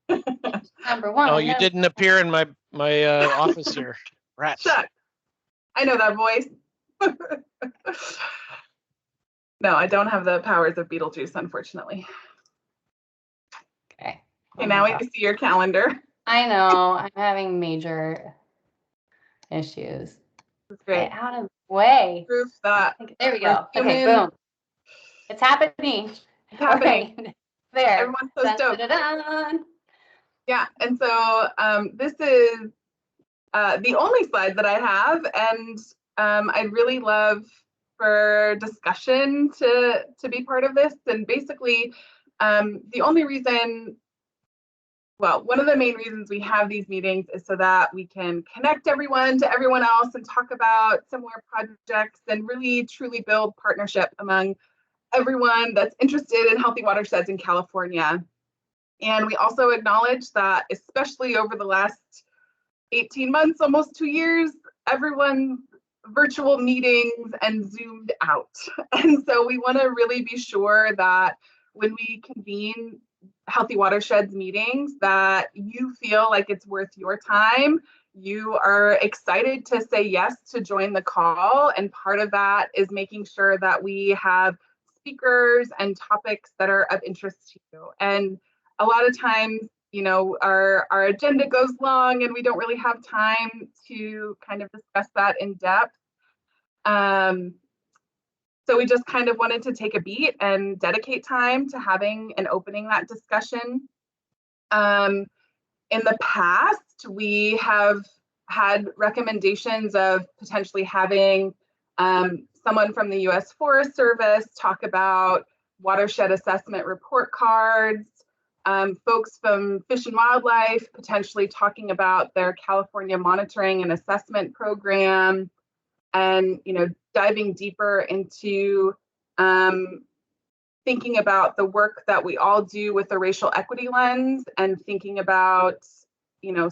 Number 1. Oh, you didn't appear in my office here. Rats. Shut. I know that voice. No, I don't have the powers of Beetlejuice, unfortunately. Okay. Okay, now we see your calendar. I know, I'm having major issues. That's great. Get out of the way. Proof that. There we go. Okay, boom. It's happening. It's happening. Okay. There. Everyone's so stoked. Dun-dun-dun. Yeah, and so this is the only slide that I have, and I'd really love for discussion to be part of this. And basically, the only reason, well, one of the main reasons we have these meetings is so that we can connect everyone to everyone else and talk about similar projects and really truly build partnership among everyone that's interested in healthy watersheds in California. And we also acknowledge that, especially over the last 18 months, almost 2 years, everyone's virtual meetings and zoomed out. And so we want to really be sure that when we convene Healthy Watersheds meetings, that you feel like it's worth your time. You are excited to say yes to join the call. And part of that is making sure that we have speakers and topics that are of interest to you. And a lot of times, you know, our agenda goes long and we don't really have time to kind of discuss that in depth. So we just kind of wanted to take a beat and dedicate time to having and opening that discussion. In the past, we have had recommendations of potentially having someone from the U.S. Forest Service talk about watershed assessment report cards, folks from Fish and Wildlife potentially talking about their California monitoring and assessment program, and, you know, diving deeper into thinking about the work that we all do with the racial equity lens and thinking about, you know,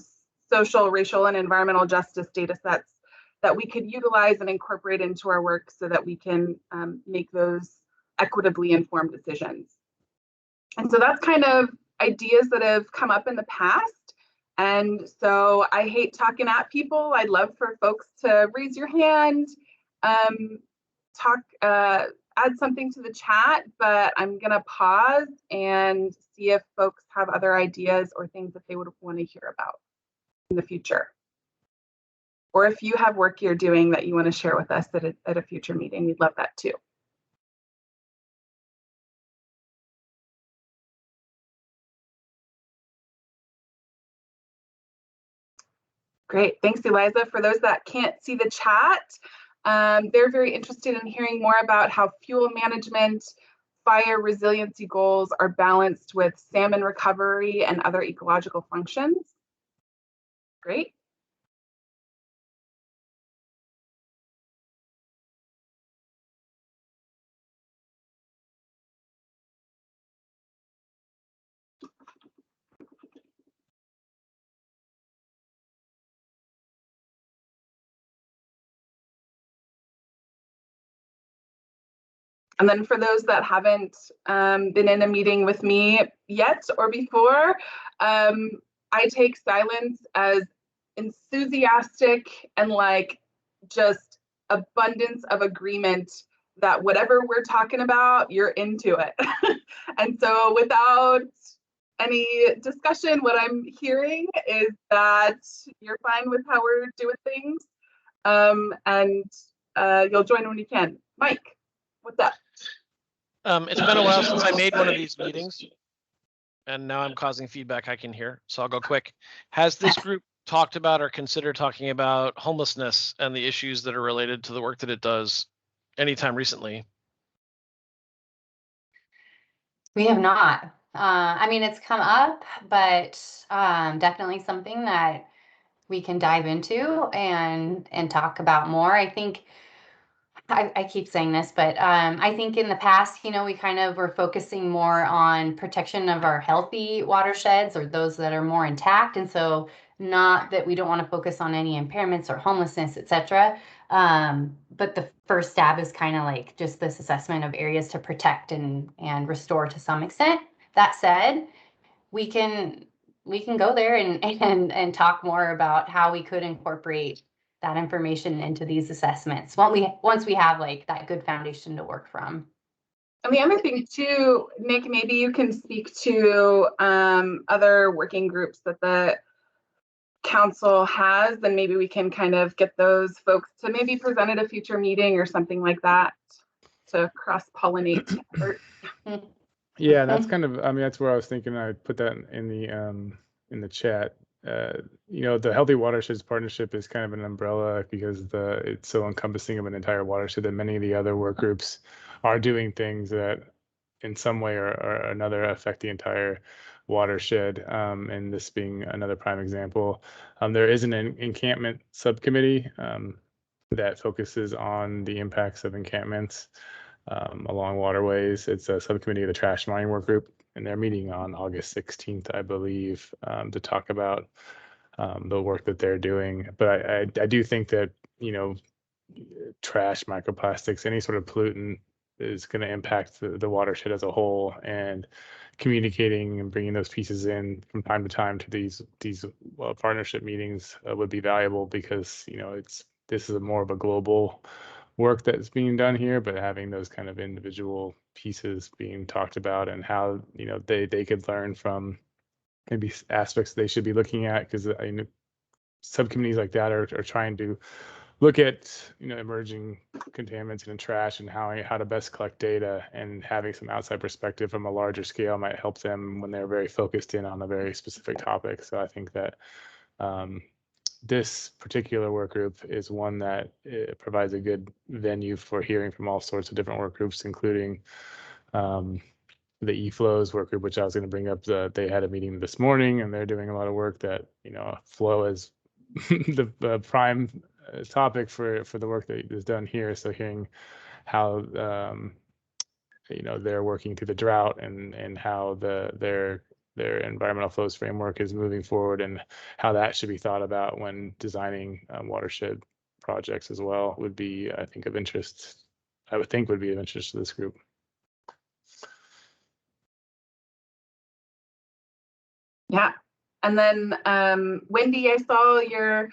social, racial, and environmental justice data sets that we could utilize and incorporate into our work so that we can make those equitably informed decisions. And so that's kind of ideas that have come up in the past. And so I hate talking at people. I'd love for folks to raise your hand, add something to the chat, but I'm gonna pause and see if folks have other ideas or things that they would want to hear about in the future. Or if you have work you're doing that you want to share with us at a future meeting, we'd love that too. Great, thanks, Eliza. For those that can't see the chat, they're very interested in hearing more about how fuel management, fire resiliency goals are balanced with salmon recovery and other ecological functions. Great. And then for those that haven't been in a meeting with me yet or before, I take silence as enthusiastic and like just abundance of agreement that whatever we're talking about, you're into it. And so without any discussion, what I'm hearing is that you're fine with how we're doing things, and you'll join when you can. Mike, what's up? It's been a while since I made one of these meetings, and now I'm causing feedback I can hear, so I'll go quick. Has this group talked about or considered talking about homelessness and the issues that are related to the work that it does anytime recently? We have not. I mean, it's come up, but definitely something that we can dive into and talk about more. I think I keep saying this, but I think in the past, we kind of were focusing more on protection of our healthy watersheds or those that are more intact. And so not that we don't want to focus on any impairments or homelessness, et cetera. But the first stab is kind of like just this assessment of areas to protect and restore to some extent. That said, we can go there and talk more about how we could incorporate that information into these assessments once we have like that good foundation to work from. And the other thing too, Nick, maybe you can speak to other working groups that the council has, then maybe we can kind of get those folks to maybe present at a future meeting or something like that to cross-pollinate effort. Yeah, that's kind of, I mean, that's where I was thinking I'd put that in the chat. The Healthy Watersheds Partnership is kind of an umbrella because it's so encompassing of an entire watershed that many of the other work groups are doing things that in some way or another affect the entire watershed, and this being another prime example. There is an encampment subcommittee that focuses on the impacts of encampments along waterways. It's a subcommittee of the trash mining work group, and they're meeting on August 16th, I believe, to talk about the work that they're doing. But I do think that, trash, microplastics, any sort of pollutant is going to impact the watershed as a whole, and communicating and bringing those pieces in from time to time to these partnership meetings would be valuable, because this is more of a global work that's being done here, but having those kind of individual pieces being talked about and how they could learn from maybe aspects they should be looking at, because subcommittees like that are trying to look at emerging contaminants and trash and how to best collect data, and having some outside perspective from a larger scale might help them when they're very focused in on a very specific topic. So I think that this particular work group is one that provides a good venue for hearing from all sorts of different work groups, including the eFlows work group, which I was going to bring up. They had a meeting this morning, and they're doing a lot of work that flow is the prime topic for the work that is done here. So hearing how they're working through the drought and how their environmental flows framework is moving forward, and how that should be thought about when designing watershed projects as well would be, I think, of interest. I would think would be of interest to this group. Yeah, and then Wendy, I saw your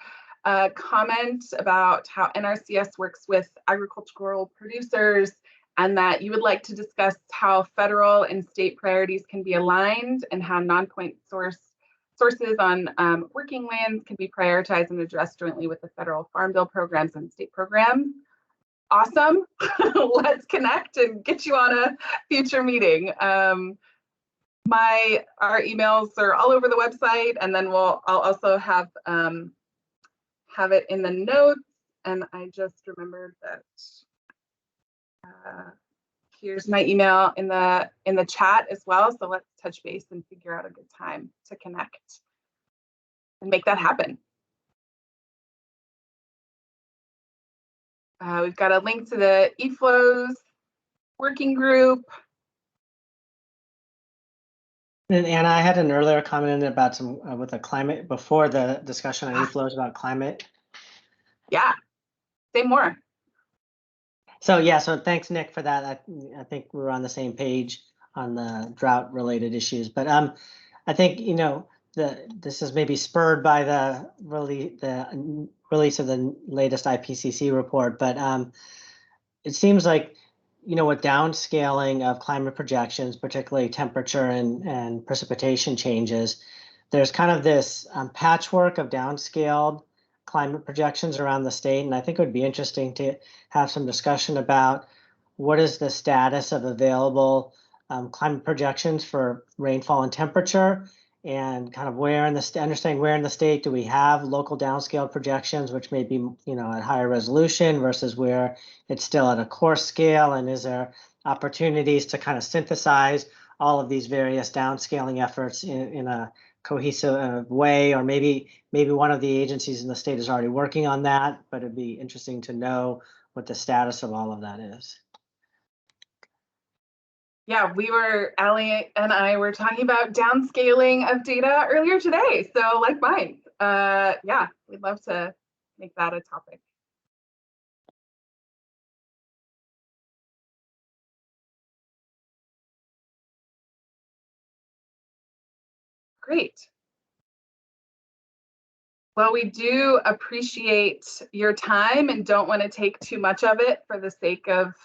a comment about how NRCS works with agricultural producers, and that you would like to discuss how federal and state priorities can be aligned and how non-point sources on working lands can be prioritized and addressed jointly with the federal Farm Bill programs and state programs. Awesome. Let's connect and get you on a future meeting. Our emails are all over the website, and then I'll also have it in the notes. And I just remembered that here's my email in the chat as well. So let's touch base and figure out a good time to connect and make that happen. We've got a link to the eFlows working group. And Anna, I had an earlier comment about some with the climate before the discussion on eFlows about climate. Yeah, say more. So yeah, so thanks, Nick, for that. I think we're on the same page on the drought related issues, but I think, you know, this is maybe spurred by the release of the latest IPCC report, but it seems like, you know, with downscaling of climate projections, particularly temperature and precipitation changes, there's kind of this patchwork of downscaled climate projections around the state. And I think it would be interesting to have some discussion about what is the status of available climate projections for rainfall and temperature, and kind of where in the understanding where in the state do we have local downscaled projections, which may be, you know, at higher resolution versus where it's still at a coarse scale, and is there opportunities to kind of synthesize all of these various downscaling efforts in a cohesive way, or maybe one of the agencies in the state is already working on that, but it'd be interesting to know what the status of all of that is. Yeah, Allie and I were talking about downscaling of data earlier today. So like mine, yeah, we'd love to make that a topic. Great. Well, we do appreciate your time and don't want to take too much of it for the sake of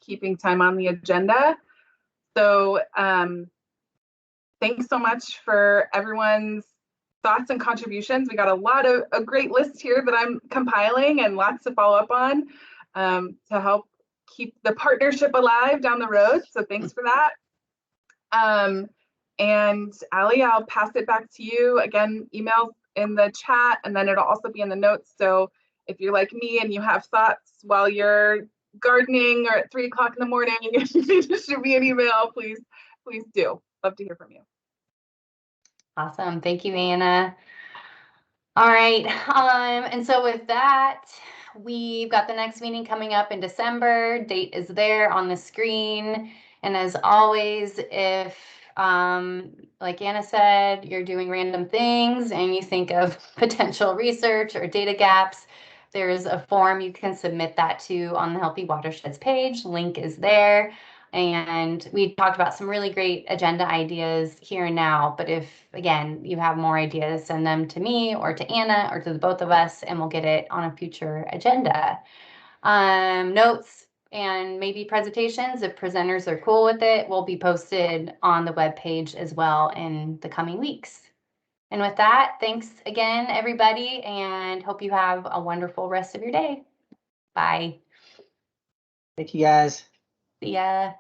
keeping time on the agenda. So thanks so much for everyone's thoughts and contributions. We got a lot of a great list here that I'm compiling and lots to follow up on to help keep the partnership alive down the road. So thanks for that. And Allie, I'll pass it back to you. Again, emails in the chat, and then it'll also be in the notes. So if you're like me and you have thoughts while you're gardening or at 3 o'clock in the morning, if you need to shoot me an email, please do. Love to hear from you. Awesome. Thank you, Anna. All right. And so with that, we've got the next meeting coming up in December. Date is there on the screen. And as always, if, like Anna said, you're doing random things and you think of potential research or data gaps, there's a form you can submit that to on the Healthy Watersheds page. Link is there. And we talked about some really great agenda ideas here and now, but if, again, you have more ideas, send them to me or to Anna or to the both of us, and we'll get it on a future agenda. Notes and maybe presentations, if presenters are cool with it, will be posted on the webpage as well in the coming weeks. And with that, thanks again, everybody, and hope you have a wonderful rest of your day. Bye. Thank you, guys. See ya.